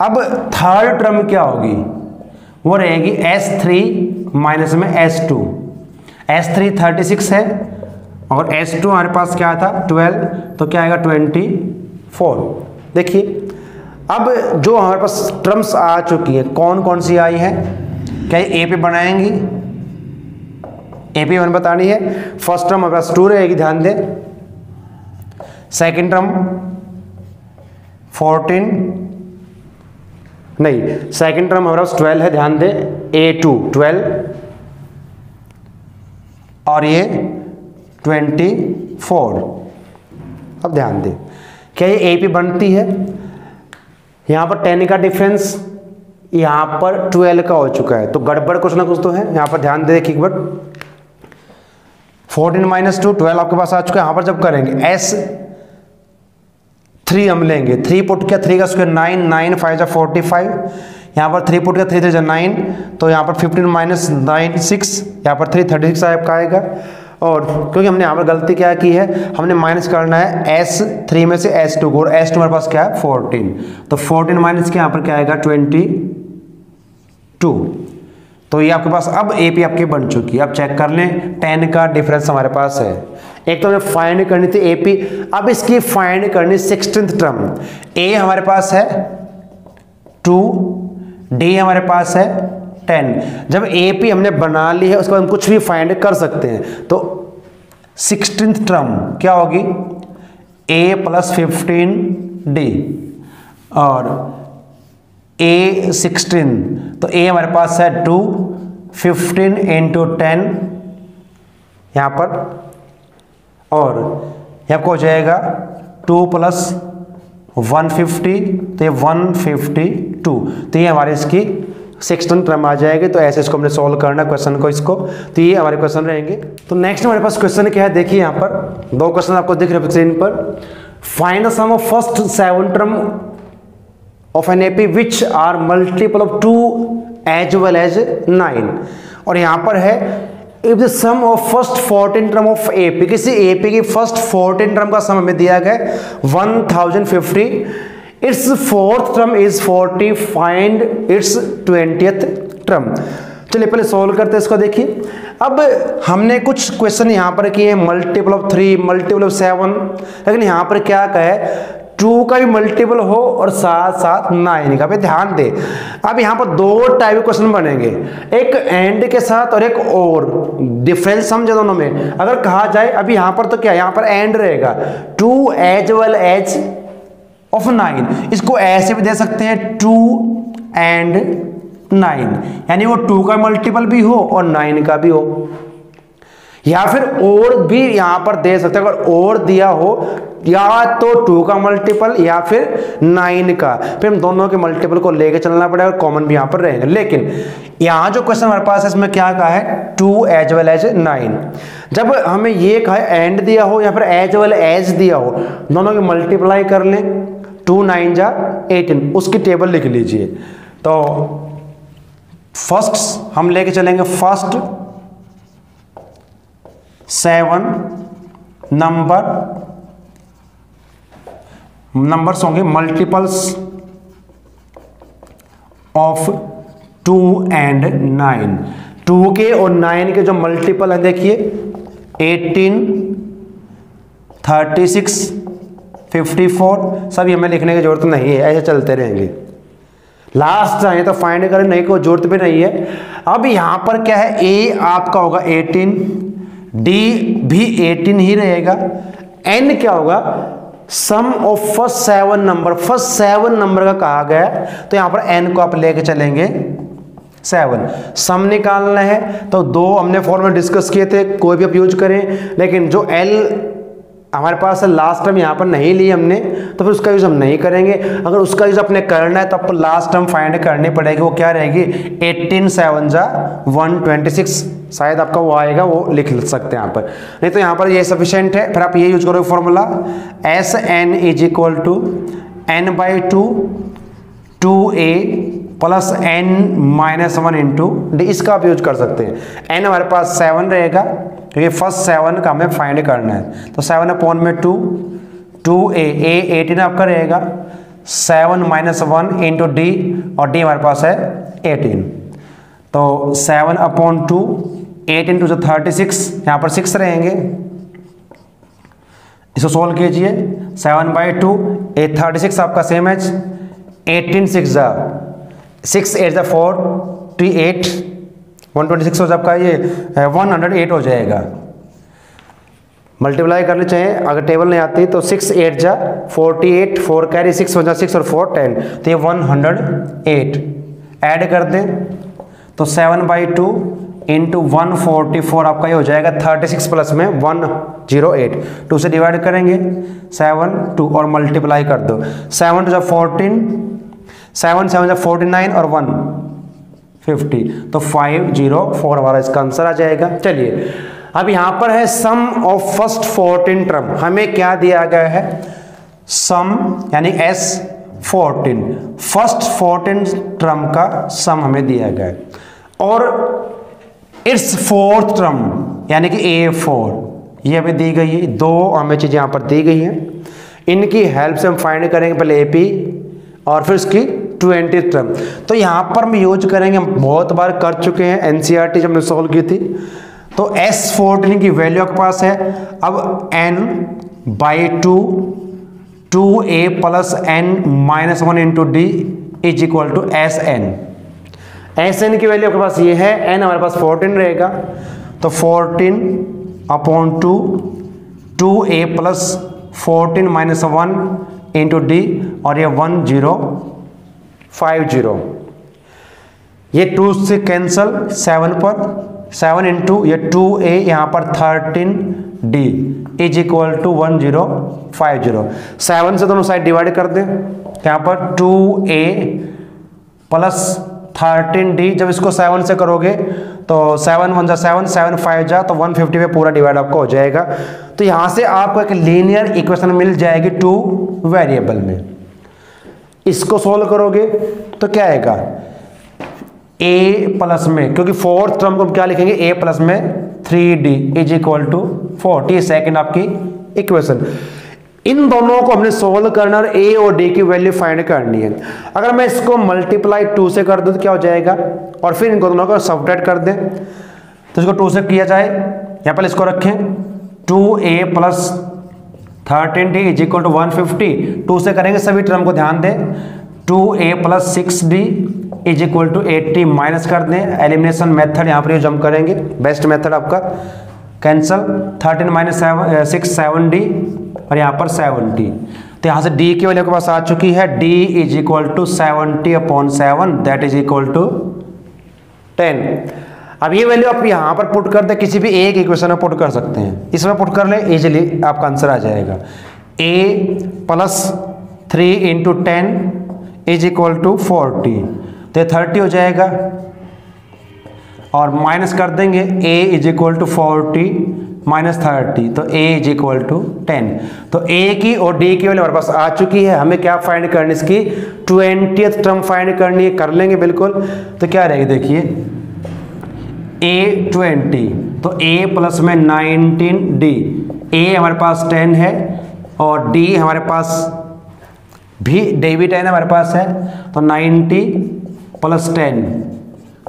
अब थर्ड टर्म क्या होगी? वो रहेगी S3 माइनस में S2। S3 36 है और S2 हमारे पास क्या था 12, तो क्या आएगा 24। देखिए अब जो हमारे पास टर्म्स आ चुकी है, कौन कौन सी आई है? क्या ये ए पे बनाएंगी? ए पे वन बतानी है। फर्स्ट टर्म हमारे पास 2 रहेगी, ध्यान दे। सेकेंड टर्म 14 नहीं, सेकेंड टर्म हमारे पास 12 है, ध्यान दे। A2 12 और ये 24। अब ध्यान दे, क्या ये ए पे बनती है? यहां पर 10 का डिफरेंस यहां पर 12 का हो चुका है, तो गड़बड़ कुछ ना कुछ तो है। यहां पर ध्यान दे, देखिए एक बार, 14 माइनस 2 12 आपके पास आ चुका है। यहां पर जब करेंगे S3 हम लेंगे, 3 पुट किया, 3 का स्क्वायर 9, 9 5 जा 45, यहाँ पर 3 पुट किया, 3 3 जा 9, तो यहाँ पर 15 माइनस 9 6, यहाँ पर 3 36 आपका आएगा। और क्योंकि हमने यहाँ पर गलती क्या की है, हमने माइनस करना है S3 में से S2 को, और S2 हमारे पास क्या है 14, तो 14 माइनस के यहाँ पर क्या आएगा 22। तो ये आपके पास अब ए पी आपकी बन चुकी है। अब चेक कर लें, 10 का डिफरेंस हमारे पास है। एक तो हमें फाइंड करनी थी ए पी, अब इसकी फाइंड करनी 16th टर्म। ए हमारे पास है 2, डी हमारे पास है 10। जब ए पी हमने बना ली है, उसके बाद हम कुछ भी फाइंड कर सकते हैं। तो 16th टर्म क्या होगी? a प्लस 15d और A16, तो a हमारे पास है 2, 15 इंटू 10 यहाँ पर, और यहाँ को हो जाएगा 2 प्लस 150, तो ये 152, तो ये हमारे इसकी 16th टर्म आ जाएगी। तो ऐसे इसको हमने सॉल्व करना क्वेश्चन को, इसको, तो ये हमारे क्वेश्चन रहेंगे। तो नेक्स्ट हमारे पास क्वेश्चन क्या है, देखिए यहाँ पर 2 क्वेश्चन आपको दिख रहे हैं स्क्रीन पर। Find the sum of first 7 term of an AP which are multiple of 2 as well as 9, और यहां पर है if the sum of first 14 term of AP, किसी AP की फर्स्ट 14 टर्म का सम हमें दिया गया 1050, its fourth term is 40, find its 20th term। चलिए पहले सोल्व करते हैं इसको। देखिए अब हमने कुछ क्वेश्चन यहां पर किए मल्टीपल ऑफ 3, मल्टीपल ऑफ 7, लेकिन यहां पर क्या कहे 2 का भी मल्टीपल हो और साथ साथ 9 का भी। ध्यान दे, अब यहाँ पर 2 टाइप के क्वेश्चन बनेंगे, एक एंड के साथ और एक और। डिफरेंस समझे दोनों में? अगर कहा जाए अभी यहाँ पर, तो क्या यहाँ पर एंड रहेगा 2 एज वेल एज ऑफ 9, इसको ऐसे भी दे सकते हैं 2 एंड 9, यानी वो 2 का मल्टीपल भी हो और 9 का भी हो, या फिर और भी यहां पर दे सकते हैं। अगर और दिया हो या तो 2 का मल्टीपल या फिर 9 का, फिर हम दोनों के मल्टीपल को लेके चलना पड़ेगा और कॉमन भी यहां पर रहेगा। लेकिन यहां जो क्वेश्चन हमारे पास है इसमें क्या कहा है 2 एज वेल एज 9। जब हमें ये कहा है एंड दिया हो या फिर एज वेल एज दिया हो, दोनों की मल्टीप्लाई कर लें, 2 9 जा 18, उसकी टेबल लिख लीजिए। तो फर्स्ट हम लेके चलेंगे फर्स्ट 7 नंबर्स होंगे मल्टीपल्स ऑफ 2 एंड 9। 2 के और 9 के जो मल्टीपल है देखिए 18, 36, 54, सभी हमें लिखने की जरूरत नहीं है, ऐसे चलते रहेंगे। लास्ट चाहिए तो फाइंड करें, नहीं कोई जरूरत भी नहीं है। अब यहां पर क्या है, ए आपका होगा 18, डी भी 18 ही रहेगा, एन क्या होगा sum of first 7 number, first 7 number का कहा गया, तो यहां पर एन को आप लेके चलेंगे 7। सम निकालना है तो 2 हमने फॉर्मूला डिस्कस किए थे, कोई भी आप यूज करें, लेकिन जो एल हमारे पास लास्ट टर्म यहाँ पर नहीं ली हमने, तो फिर उसका यूज हम नहीं करेंगे। अगर उसका यूज अपने करना है तो आपको लास्ट टर्म फाइंड करनी पड़ेगी, वो क्या रहेगी 18 7 जा 126, शायद आपका वो आएगा, वो लिख सकते हैं यहाँ पर, नहीं तो यहाँ पर ये सफिशिएंट है। फिर आप ये यूज करोगे formula SN is equal to n/2 2a plus n minus 1 into D, इसका आप यूज कर सकते हैं। n हमारे पास 7 रहेगा क्योंकि फर्स्ट 7 का हमें फाइंड करना है, तो 7 अपॉन में 2 2a, a 18 आपका रहेगा, 7 माइनस 1 इंटू डी, और डी हमारे पास है 18, तो 7 अपॉन 2, 8 इंटू 36, यहाँ पर 6 रहेंगे, इसको सोल्व कीजिए। 7/2 36 आपका सेम है, 18 6 8 48, 126 हो आपका ये 108 हो जाएगा। मल्टीप्लाई करने चाहिए, अगर टेबल नहीं आती तो 6 8 48, 4 कैरी 6 हो जा, 6 और 4 10, तो ये 108 ऐड कर दें तो 7/2 इंटू 144 आपका ये हो जाएगा 36 प्लस में 108, 2 से डिवाइड करेंगे 7 2 और मल्टीप्लाई कर दो, 7 2 14, 7 7 49 और 150, तो 504 हमारा इसका आंसर आ जाएगा। चलिए अब यहां पर है सम ऑफ फर्स्ट 14 टर्म, हमें क्या दिया गया है, सम यानी S14, फर्स्ट 14 टर्म का सम हमें दिया गया है, और इट्स फोर्थ टर्म यानी कि A4 ये हमें दी गई है, दो हमें चीज़ें यहाँ पर दी गई हैं, इनकी हेल्प से हम फाइंड करेंगे पहले AP और फिर उसकी 20th टर्म। तो यहाँ पर हम यूज करेंगे, हम बहुत बार कर चुके हैं NCERT जब हमने सॉल्व की थी, तो S14 की वैल्यू आपके पास है, अब n/2 2a plus n minus 1 into D is equal to SN की वैल्यू आपके पास ये है, n हमारे पास 14 रहेगा, तो 14 upon 2 2a plus 14 minus 1 into D, और ये 1050, ये 2 से कैंसल, 7 पर 7 इंटू ये 2a यहाँ पर 13d इज इक्वल टू 1050, 7 से दोनों साइड डिवाइड कर दें, यहाँ पर 2a प्लस 13d, जब इसको 7 से करोगे तो 7 1 जा 7 7 5 जा, तो 150 पे पूरा डिवाइड आपका हो जाएगा। तो यहाँ से आपको एक लीनियर इक्वेशन मिल जाएगी 2 वेरिएबल में, इसको सोल्व करोगे तो क्या आएगा, a प्लस में, क्योंकि फोर्थ टर्म को हम क्या लिखेंगे, a प्लस में 3d is equal to 40, second आपकी इक्वेशन। इन दोनों को हमने सोल्व करना और a और d की वैल्यू फाइंड करनी है। अगर मैं इसको मल्टीप्लाई 2 से कर दूं तो क्या हो जाएगा, और फिर इन दोनों को सब्ट्रैक्ट कर दें, तो इसको 2 से किया जाए, यहाँ पर इसको रखें 2a plus 13d is equal to 150, 2 से करेंगे सभी टर्म को ध्यान दें, 2a plus 6d is equal to 80, minus कर दें, एलिमिनेशन मेथड यहाँ पर यूज हम करेंगे, बेस्ट मेथड आपका, कैंसल, 13 माइनस 6 7d और यहाँ पर 70, तो यहाँ से d की वैल्यू के पास आ चुकी है, d is equal to 70/7 that is equal to 10। अब ये वैल्यू आप यहाँ पर पुट कर दे, किसी भी एक इक्वेशन में पुट कर सकते हैं, इसमें पुट कर ले, इजीली आपका आंसर आ जाएगा, a plus 3 into 10 is equal to 40, तो 30 हो जाएगा, और माइनस कर देंगे a is equal to 40 minus 30, तो a इज इक्वल टू 10। तो a की और d की वैल्यू हमारे पास आ चुकी है, हमें क्या फाइंड करनी, इसकी 20th टर्म फाइंड करनी है, कर लेंगे बिल्कुल। तो क्या रहेगी देखिए, a 20, तो a प्लस में 19d, a हमारे पास 10 है और d हमारे पास भी d भी 10 हमारे पास है, तो 90 प्लस 10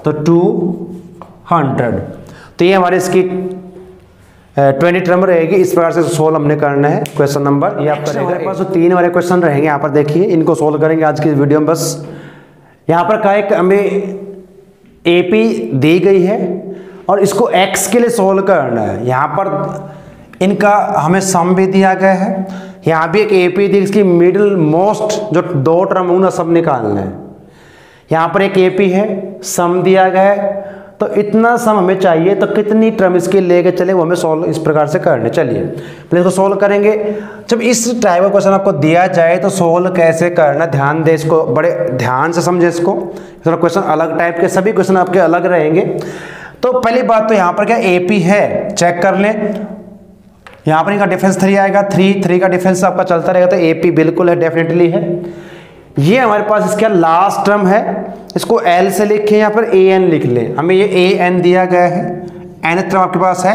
तो 200, तो ये हमारे इसकी 20 टर्म रहेगी। इस प्रकार से सोल्व हमने करना है क्वेश्चन नंबर, ये आपका हमारे पास 3 वाले क्वेश्चन रहेंगे, यहाँ पर देखिए, इनको सोल्व करेंगे आज की वीडियो में। बस यहाँ पर का एक हमें AP दी गई है और इसको x के लिए सोल्व करना है, यहाँ पर इनका हमें सम भी दिया गया है, यहाँ भी एक AP दी, इसकी मिडिल मोस्ट जो 2 टर्म होंगे सब निकालना है, यहाँ पर एक AP है, सम दिया गया है, तो इतना सम हमें चाहिए, तो कितनी टर्म इसके लेके चले वो हमें सोल्व इस प्रकार से करने। चलिए पहले इसको सोल्व करेंगे। जब इस टाइप का क्वेश्चन आपको दिया जाए तो सोल्व कैसे करना, ध्यान दे, इसको बड़े ध्यान से समझे, इसको थोड़ा क्वेश्चन अलग टाइप के, सभी क्वेश्चन आपके अलग रहेंगे। तो पहली बात तो यहाँ पर क्या AP है, चेक कर लें, यहाँ पर इनका डिफरेंस 3 आएगा, 3 का डिफरेंस आपका चलता रहेगा, तो AP बिल्कुल है, डेफिनेटली है। ये हमारे पास इसका लास्ट टर्म है, इसको L से लिखें, यहाँ पर AN लिख लें, हमें ये AN दिया गया है। nth टर्म आपके पास है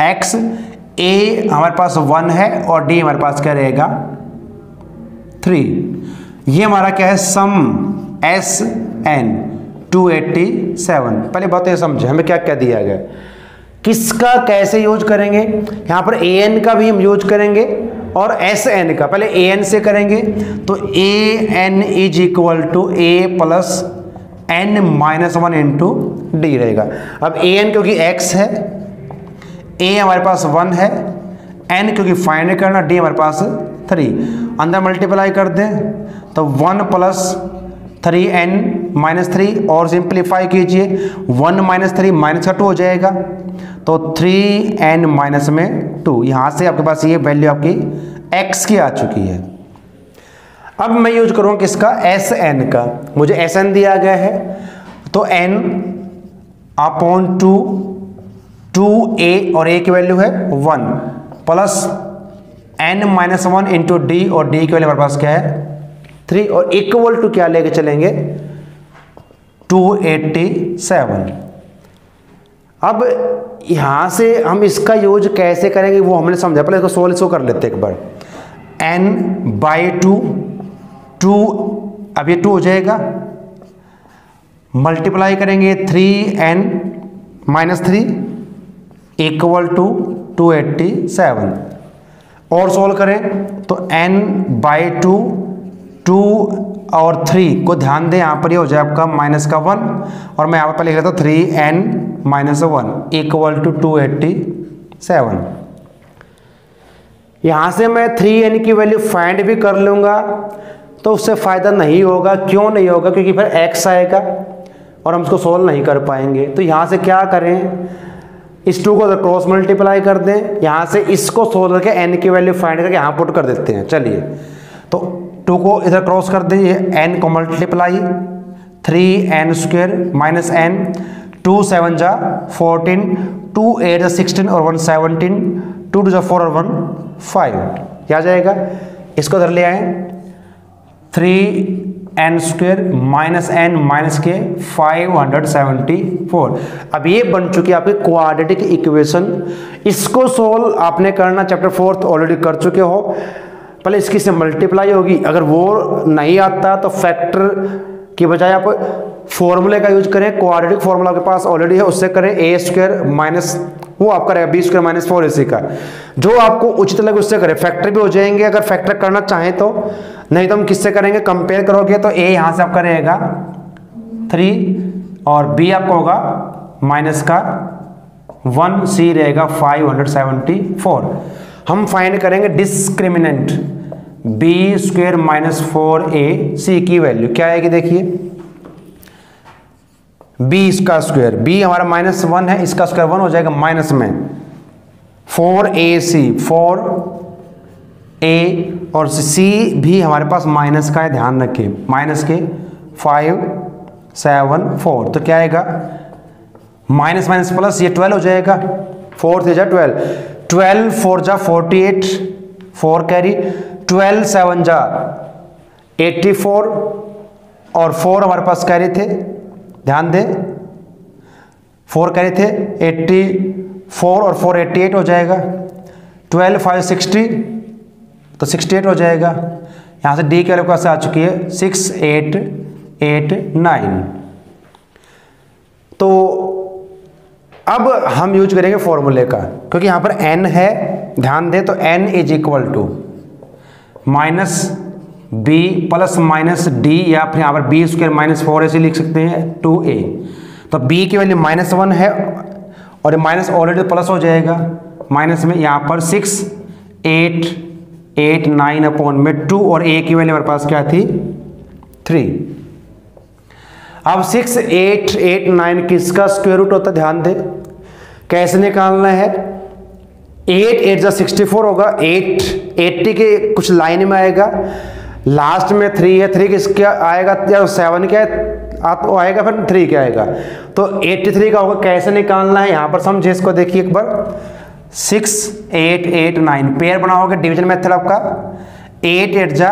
X, A हमारे पास 1 है और D हमारे पास क्या रहेगा 3। ये हमारा क्या है सम SN 287। पहले बात ये समझे हमें क्या क्या दिया गया, किसका कैसे यूज करेंगे। यहाँ पर AN का भी हम यूज करेंगे और SN का, पहले AN से करेंगे तो AN is equal to A plus N minus 1 into D रहेगा। अब AN क्योंकि X है, A हमारे पास 1 है, N क्योंकि फाइंड करना, D हमारे पास 3, अंदर मल्टीप्लाई कर दें तो 1 प्लस 3n माइनस 3 और सिंप्लीफाई कीजिए, 1 माइनस 3 माइनस का 2 हो जाएगा, तो 3n माइनस में 2। यहाँ से आपके पास ये वैल्यू आपकी x की आ चुकी है। अब मैं यूज करूँगा किसका, Sn का। मुझे Sn दिया गया है तो n अपॉन 2a और a की वैल्यू है 1 plus n minus 1 into D और D की वैल्यू हमारे पास क्या है 3 और इक्वल टू क्या लेके चलेंगे 287। अब यहां से हम इसका यूज कैसे करेंगे वो हमने समझा, पहले इसको सोल्व इसको कर लेते हैं एक बार। n बाई 2 अब ये 2 हो जाएगा, मल्टीप्लाई करेंगे 3n माइनस 3 इक्वल टू 287 और सोल्व करें तो n बाई 2 और 3 को ध्यान दें, यहाँ पर ये हो जाए आपका माइनस का 1 और मैं यहाँ पर पहले लिख रहा था 3n माइनस 1 इक्वल टू 287। यहाँ से मैं 3n की वैल्यू फाइंड भी कर लूँगा तो उससे फ़ायदा नहीं होगा। क्यों नहीं होगा, क्योंकि फिर x आएगा और हम इसको सोल्व नहीं कर पाएंगे। तो यहाँ से क्या करें, इस 2 को क्रॉस मल्टीप्लाई कर दें, यहाँ से इसको सोल्व करके n की वैल्यू फाइंड करके यहाँ पुट कर देते हैं। चलिए तो 2 को इधर क्रॉस कर दीजिए, n को multiply 3n square minus n, 2 7 जा 14, 2 8 जा 16 और 1 17, 2 2 जा 4 और 1 5, क्या जाएगा। इसको इधर ले आए 3n square minus n minus के 574। अब ये बन चुकी है आपकी क्वाड्रेटिक इक्वेशन। इसको सोल्व आपने करना चैप्टर 4 ऑलरेडी कर चुके हो, पहले इसकी से मल्टीप्लाई होगी, अगर वो नहीं आता तो फैक्टर की बजाय आप फॉर्मूले का यूज करें। क्वाड्रेटिक फॉर्मूला आपके पास ऑलरेडी है, उससे करें a स्क्वायर माइनस वो आपका रहेगा b स्क्वायर माइनस 4 ac का, जो आपको उचित लगे उससे करें। फैक्टर भी हो जाएंगे अगर फैक्टर करना चाहें तो, नहीं तो हम किससे करेंगे, कंपेयर करोगे तो a यहाँ से आपका रहेगा 3 और b आपका होगा माइनस का 1, c रहेगा 574। हम फाइंड करेंगे discriminant b square minus 4ac की वैल्यू क्या आएगी, देखिए b इसका स्क्वायर, b हमारा माइनस 1 है, इसका स्क्वायर 1 हो जाएगा माइनस में 4ac 4a और c भी हमारे पास माइनस का है, ध्यान रखिए माइनस के 574। तो क्या आएगा माइनस माइनस प्लस ये 12 हो जाएगा, 4 से जा 12, 12 4 जा 48, 4 कैरी, 12 7 जा 84 और 4 हमारे पास कैरी थे, ध्यान दें 4 कैरी थे 84 और 4 88 हो जाएगा, 12 5 60 तो 68 हो जाएगा। यहाँ से डी की वैल्यू कैसे आ चुकी है 6889। तो अब हम यूज करेंगे फॉर्मूले का, क्योंकि यहाँ पर n है, ध्यान दें तो n is equal to minus b plus minus d या फिर यहाँ पर b स्क्वायर माइनस 4 ऐसे लिख सकते हैं 2a। तो b की वैल्यू माइनस 1 है और माइनस ऑलरेडी प्लस हो जाएगा, माइनस में यहाँ पर 6889 अपॉन में 2 और a की वैल्यू हमारे पास क्या थी 3। अब 6889 किसका स्क्वायर रूट होता है, ध्यान दे कैसे निकालना है। 8 8 जा 64 होगा, 80 के कुछ लाइन में आएगा, लास्ट में 3 है, 3 किसका आएगा या 7 क्या तो आएगा, फिर 3 क्या आएगा, तो 83 का होगा। कैसे निकालना है यहाँ पर समझे इसको, देखिए एक बार 6 8 8 9 पेयर बनाओगे डिवीजन मेथड आपका 8 8 जा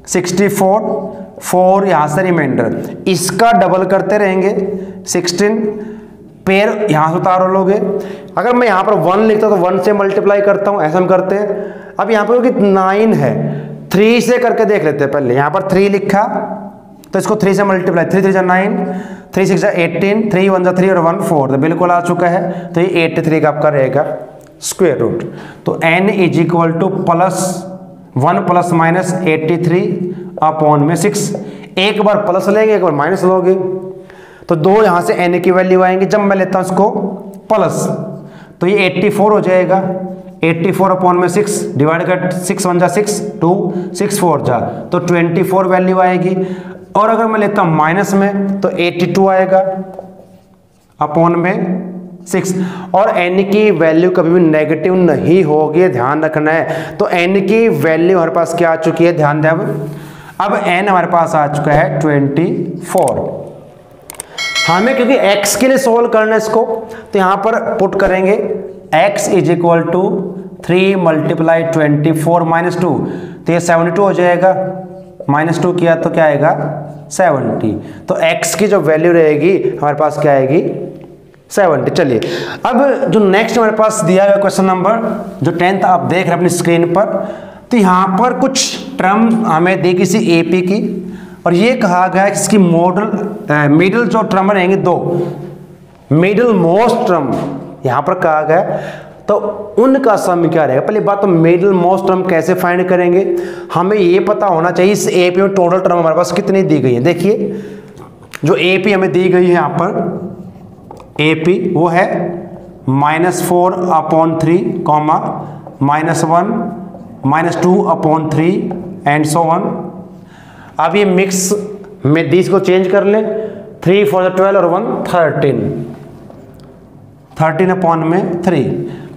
64 4 यहाँ से रिमाइंडर, इसका डबल करते रहेंगे 16 पेयर यहाँ से उतारो लोगे। अगर मैं यहाँ पर 1 लिखता हूँ तो 1 से मल्टीप्लाई करता हूँ, ऐसा हम करते हैं। अब यहाँ पर 9 है, 3 से करके देख लेते हैं पहले। यहाँ पर 3 लिखा तो इसको 3 से मल्टीप्लाई, 3 3 जा 9, 3 6 जा 18, 3 1 जा 3 और 1 4, तो बिल्कुल आ चुका है। तो ये 83 का आपका रहेगा स्क्वायर रूट। तो n is equal to +1 ± 83 upon में 6। एक बार प्लस लेंगे, एक बार माइनस लोगे, तो 2 यहाँ से n की वैल्यू आएंगे। जब मैं लेता हूँ इसको प्लस तो ये 84 हो जाएगा। 84 अपॉन में 6 डिवाइड कर 6 1 जा 6 2 6 4 जा, तो 24 वैल्यू आएगी। और अगर मैं लेता हूँ माइनस में तो 82 आएगा अपॉन में 6। और n की वैल्यू कभी भी नेगेटिव नहीं होगी, ध्यान रखना है। तो n की वैल्यू हमारे पास क्या आ चुकी है, ध्यान दें। अब n हमारे पास आ चुका है 24। हमें क्योंकि x के लिए सोल्व करना है इसको, तो यहाँ पर पुट करेंगे x is equal to 3 multiply 24 minus 2, तो ये 72 हो जाएगा। माइनस 2 किया तो क्या आएगा 70। तो x की जो वैल्यू रहेगी हमारे पास क्या आएगी 70। चलिए अब जो नेक्स्ट हमारे पास दिया हुआ क्वेश्चन नंबर जो 10th आप देख रहे हैं अपनी स्क्रीन पर, तो यहाँ पर कुछ टर्म हमें दी किसी एपी की, और ये कहा गया है कि इसकी मिडिल जो टर्म रहेंगे 2 मिडिल मोस्ट टर्म यहाँ पर कहा गया है, तो उनका सम क्या रहेगा। पहली बात तो मिडिल मोस्ट टर्म कैसे फाइंड करेंगे, हमें ये पता होना चाहिए इस एपी में टोटल टर्म हमारे पास कितनी दी गई है। देखिए जो एपी हमें दी गई है यहाँ पर एपी वो है -4 upon 3 comma -1 -2 upon 3 and so on. अब ये मिक्स में दिस को चेंज कर लें, 3 4 12 और 1 13 अपॉन में 3।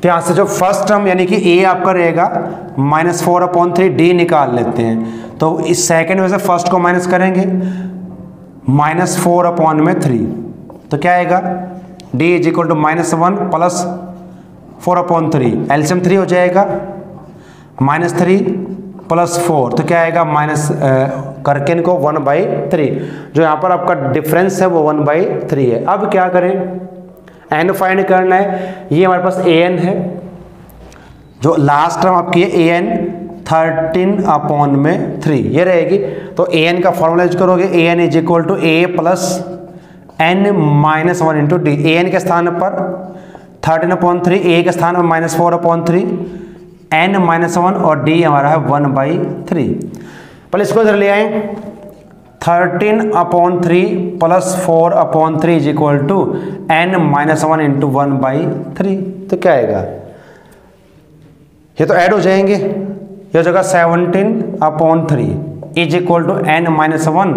तो यहाँ से जो फर्स्ट टर्म यानी कि ए आपका रहेगा -4 अपॉन 3, डी निकाल लेते हैं। तो इस सेकंड में से फर्स्ट को माइनस करेंगे -4 अपॉन में 3, तो क्या आएगा D is equal to -1 plus 4 upon 3, LCM 3 हो जाएगा, -3 प्लस 4, तो क्या आएगा माइनस करके इनको 1/3। जो यहाँ पर आपका डिफरेंस है वो 1/3 है। अब क्या करें, एन फाइंड करना है। ये हमारे पास ए एन है, जो लास्ट टर्म आपकी है ए एन 13 अपॉन में 3 ये रहेगी। तो ए एन का फॉर्मूला यूज करोगे, a n is equal to a plus n minus 1 into d. A n के स्थान पर 13 अपॉन 3, ए के स्थान पर -4 अपॉन 3, एन -1 और डी हमारा है 1/3। पहले इसको इधर ले आए, 13 upon 3 plus 4 upon 3 is equal to n -1 into 1/3। तो क्या आएगा, ये तो ऐड हो जाएंगे, ये जगह 17 upon 3 is equal to n -1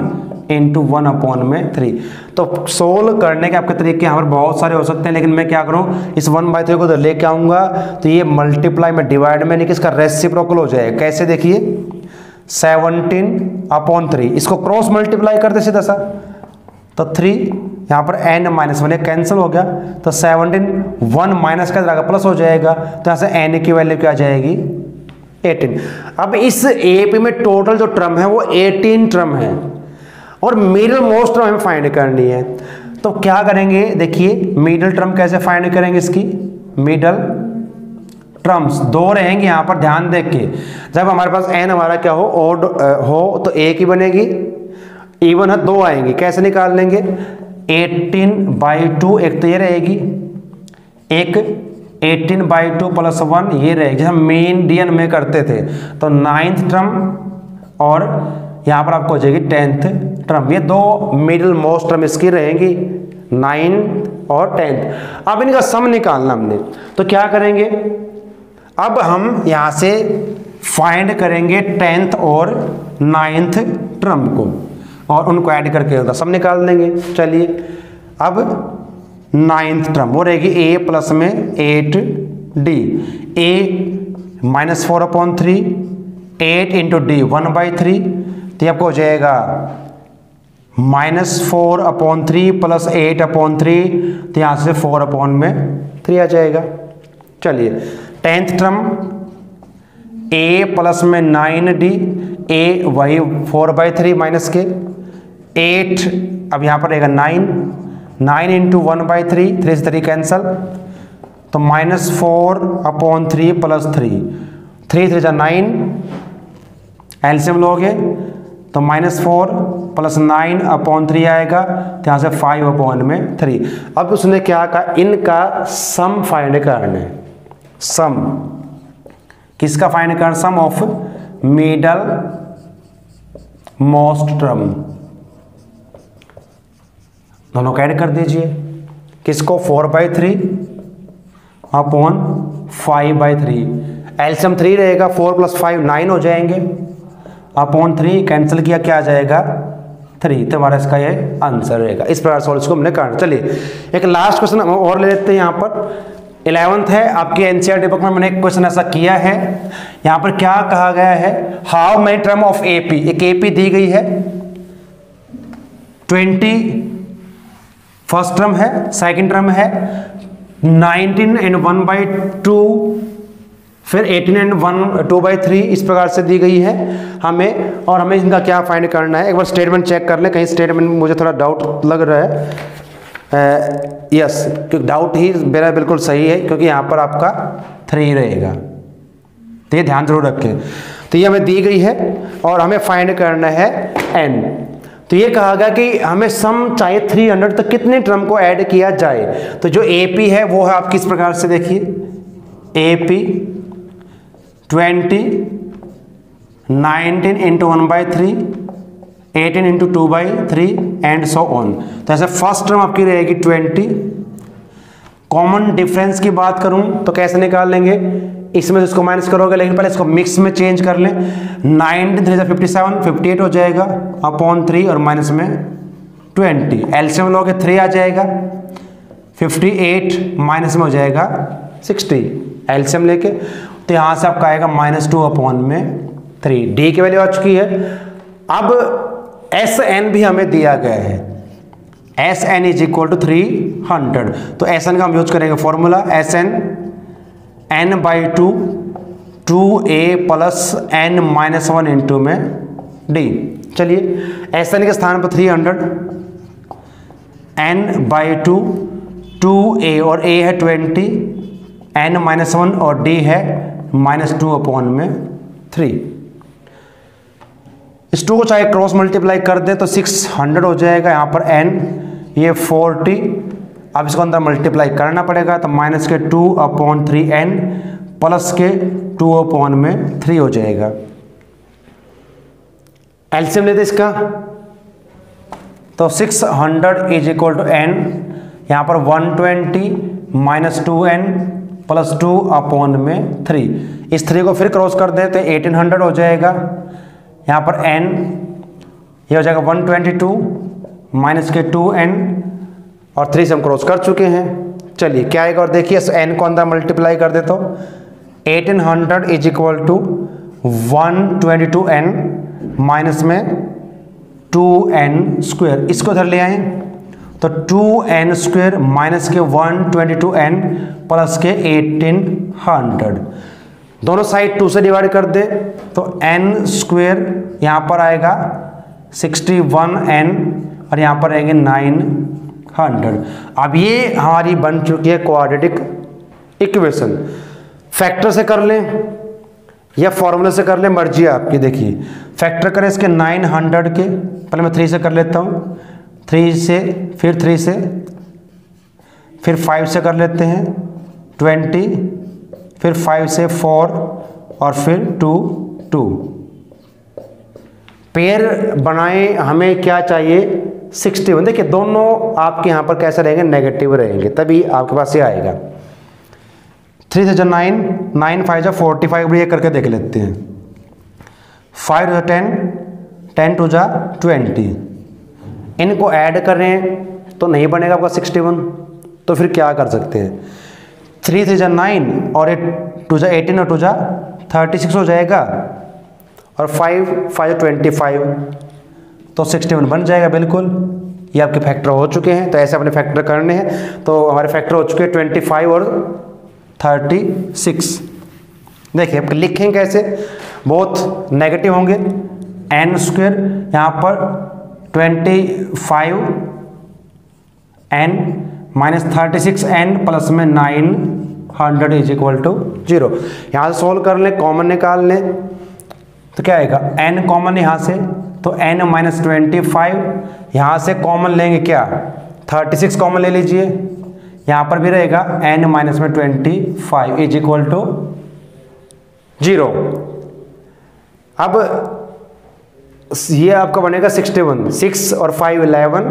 into 1 upon में 3। तो सोल्व करने के आपके तरीके यहाँ पर बहुत सारे हो सकते हैं, लेकिन मैं क्या करूँ, इस 1/3 को तो लेके आऊँगा, तो ये मल्टीप्लाई में डिवाइड में नहीं कि इसका रेसिप्रोकल हो जाएगा। कैसे देखिए, 17 अपॉन 3 इसको क्रॉस मल्टीप्लाई करते सीधा सा, तो 3 यहाँ पर n -1 कैंसिल हो गया, तो 17 1 माइनस का जाएगा प्लस हो जाएगा, तो यहाँ से n की वैल्यू क्या आ जाएगी 18। अब इस एपी में टोटल जो टर्म है वो 18 टर्म है, और मिडिल मोस्ट टर्म हमें फाइंड करनी है। तो क्या करेंगे, देखिए मिडिल टर्म कैसे फाइंड करेंगे, इसकी मिडिल टर्म्स 2 रहेंगे यहाँ पर, ध्यान देख के। जब हमारे पास n हमारा क्या हो ओड हो तो एक ही बनेगी, इवन है 2 आएंगी। कैसे निकाल लेंगे, 18/2 एक तो ये रहेगी, एक 18/2 प्लस 1 ये रहेगी, जैसे हम मीडियन में करते थे। तो 9th टर्म और यहाँ पर आपको हो जाएगी 10th टर्म। ये 2 मिडिल मोस्ट टर्म इसकी रहेंगी, 9th और 10th। अब इनका सम निकालना हमने, तो क्या करेंगे, अब हम यहाँ से फाइंड करेंगे 10th और 9th टर्म को, और उनको ऐड करके होगा सम निकाल देंगे। चलिए अब 9th टर्म वो रहेगी a प्लस में 8d, a -4 upon 3, 8 into D 1/3, तो आपको हो जाएगा -4 अपॉन 3 प्लस 8 अपॉन 3, तो यहाँ से 4 अपॉन में 3 आ जाएगा। चलिए 10th टर्म a प्लस में 9d, a वही 4/3 माइनस के 8, अब यहाँ पर रहेगा 9 इंटू 1/3, 3 से 3 कैंसल, तो -4/3 प्लस 3, 3 3 9, एलसीएम लोगे तो -4 प्लस 9/3 आएगा, तो यहाँ से 5/3। अब उसने क्या कहा, इनका सम फाइंड करना है। सम किसका फाइंड करना, सम ऑफ मिडल मोस्ट टर्म, दोनों को ऐड कर दीजिए। किसको, 4/3 अपॉन 5/3, एलसीएम 3 रहेगा, 4 + 5 9 हो जाएंगे, अपॉन 3 कैंसिल किया, क्या आ जाएगा 3, तो हमारा इसका ये आंसर रहेगा। इस प्रकार सॉल्व को हमने करना। चलिए एक लास्ट क्वेश्चन और ले लेते हैं। यहाँ पर 11th है आपके एनसीईआरटी बुक में, मैंने एक क्वेश्चन ऐसा किया है। यहाँ पर क्या कहा गया है, how many term of AP, एक एपी दी गई है, 20 फर्स्ट टर्म है, सेकंड टर्म है 19 एंड 1/2, फिर 18 एंड 2/3, इस प्रकार से दी गई है हमें, और हमें इनका क्या फाइंड करना है। एक बार स्टेटमेंट चेक कर लें, कहीं स्टेटमेंट मुझे थोड़ा डाउट लग रहा है। यस, क्योंकि डाउट ही मेरा बिल्कुल सही है, क्योंकि यहाँ पर आपका 3 रहेगा, तो ये ध्यान जरूर रखें। तो ये हमें दी गई है और हमें फाइंड करना है n। तो ये कहा गया कि हमें सम चाहिए 300 तक कितने टर्म को ऐड किया जाए। तो जो AP है वो है आपकी इस प्रकार से, देखिए AP 20, 19 into 1/3, 18 into 2/3 and so on. तो ऐसे फर्स्ट टर्म आपकी रहेगी 20। कॉमन डिफरेंस की बात करूं तो कैसे निकाल लेंगे, इसमें से इसको माइनस करोगे, लेकिन पहले इसको मिक्स में चेंज कर लें। 19 3 57, 58 हो जाएगा, अपॉन 3 और माइनस में 20, एलसीएम लोगे 3 आ जाएगा, 58 माइनस में हो जाएगा 60, एलसीएम लेके, तो यहाँ से आपका आएगा -2/3। डी की वैल्यू आ चुकी है। अब SN भी हमें दिया गया है, SN = 300। तो SN का हम यूज करेंगे formula, SN n/2 2a + n-1 into में d। चलिए SN के स्थान पर 300, n/2 2a और a है 20, n-1 और d है -2/3। इस 2 को चाहे क्रॉस मल्टीप्लाई कर दे तो 600 हो जाएगा, यहाँ पर n ये 40, अब इसको अंदर मल्टीप्लाई करना पड़ेगा, तो -2/3n प्लस के 2/3 हो जाएगा। एलसीएम लेते इसका, तो 600 = n, यहाँ पर 120 -2n प्लस 2/3, इस 3 को फिर क्रॉस कर दे तो 1800 हो जाएगा। यहाँ पर n ये हो जाएगा 122 माइनस के 2n और 3 से हम क्रॉस कर चुके हैं। चलिए क्या आएगा, और देखिए n को अंदर मल्टीप्लाई कर दे तो 1800 = 122n माइनस में 2n², इसको इधर ले आए तो 2n² माइनस के 122n प्लस के 1800, दोनों साइड 2 से डिवाइड कर दे तो n² यहाँ पर आएगा 61n और यहाँ पर रहेंगे 900। अब ये हमारी बन चुकी है क्वाड्रेटिक इक्वेशन। फैक्टर से कर लें या फॉर्मूले से कर लें, मर्जी है आपकी। देखिए फैक्टर करें इसके 900 के, पहले मैं 3 से कर लेता हूँ, 3 से फिर 3 से फिर 5 से कर लेते हैं 20, फिर 5 से 4 और फिर 2 पेयर बनाएं। हमें क्या चाहिए 61। देखिए दोनों आपके यहाँ पर कैसे रहेंगे, नेगेटिव रहेंगे, तभी आपके पास ये आएगा। 3 से 9, 9 5 45, ये करके देख लेते हैं। 5 to 10, 10 to 20, इनको ऐड करें तो नहीं बनेगा आपका 61, तो फिर क्या कर सकते हैं 3 से 9 और 8 to 18 और 2 36 हो जाएगा, और 5 5 25 तो 61 बन जाएगा बिल्कुल। ये आपके फैक्टर हो चुके हैं, तो ऐसे अपने फैक्टर करने हैं। तो हमारे फैक्टर हो चुके हैं 25 और 36। देखिए अब लिखें कैसे, बहुत नेगेटिव होंगे, n स्क्वायर यहाँ पर 25 n माइनस 36 n प्लस में 900 इज इक्वल टू 0। यहाँ से सोल्व कर लें, कॉमन निकाल लें तो क्या आएगा, n कॉमन यहाँ से तो n माइनस 25, यहाँ से कॉमन लेंगे क्या 36 कॉमन ले लीजिए, यहाँ पर भी रहेगा n माइनस में 25 इज इक्वल टू 0। अब ये आपका बनेगा 61, 6 और 5 11,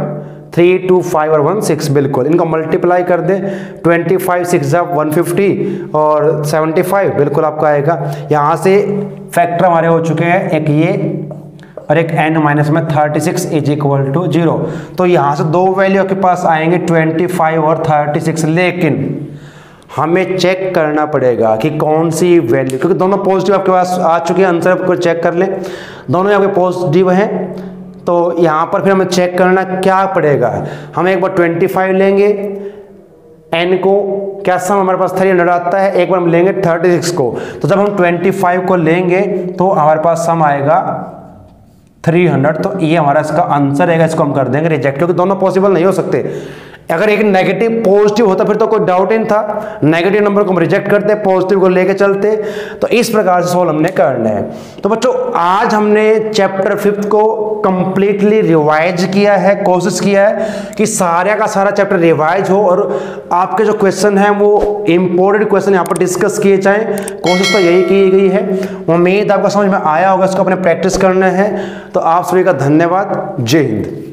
3 2 5 और 1 6, बिल्कुल इनको मल्टीप्लाई कर दे, 25 6 150 और 75 बिल्कुल आपका आएगा। यहाँ से फैक्टर हमारे हो चुके हैं, एक ये और एक n माइनस में 36 इज इक्वल टू 0। तो यहाँ से दो वैल्यू आपके पास आएंगे 25 और 36, लेकिन हमें चेक करना पड़ेगा कि कौन सी वैल्यू, क्योंकि दोनों पॉजिटिव आपके पास आ चुके हैं, आंसर आपको चेक कर लें, दोनों यहाँ पे पॉजिटिव हैं। तो यहाँ पर फिर हमें चेक करना क्या पड़ेगा, हम एक बार 25 लेंगे, n को क्या सम हमारे पास 300 आता है, एक बार हम लेंगे 36 को, तो जब हम 25 को लेंगे तो हमारे पास सम आएगा 300। तो ये हमारा इसका आंसर रहेगा, इसको हम कर देंगे रिजेक्ट, क्योंकि दोनों पॉसिबल नहीं हो सकते। अगर एक नेगेटिव पॉजिटिव होता फिर तो कोई डाउट ही नहीं था, नेगेटिव नंबर को हम रिजेक्ट करते, पॉजिटिव को लेके चलते। तो इस प्रकार से सोल्व हमने करना है। तो बच्चों आज हमने चैप्टर 5 को कंप्लीटली रिवाइज किया है, कोशिश किया है कि सारा का सारा चैप्टर रिवाइज हो और आपके जो क्वेश्चन हैं वो इंपॉर्टेंट क्वेश्चन यहाँ पर डिस्कस किए जाएं। कोशिश तो यही की गई है, उम्मीद आपको समझ में आया होगा, इसको अपने प्रैक्टिस करना है। तो आप सभी का धन्यवाद, जय हिंद।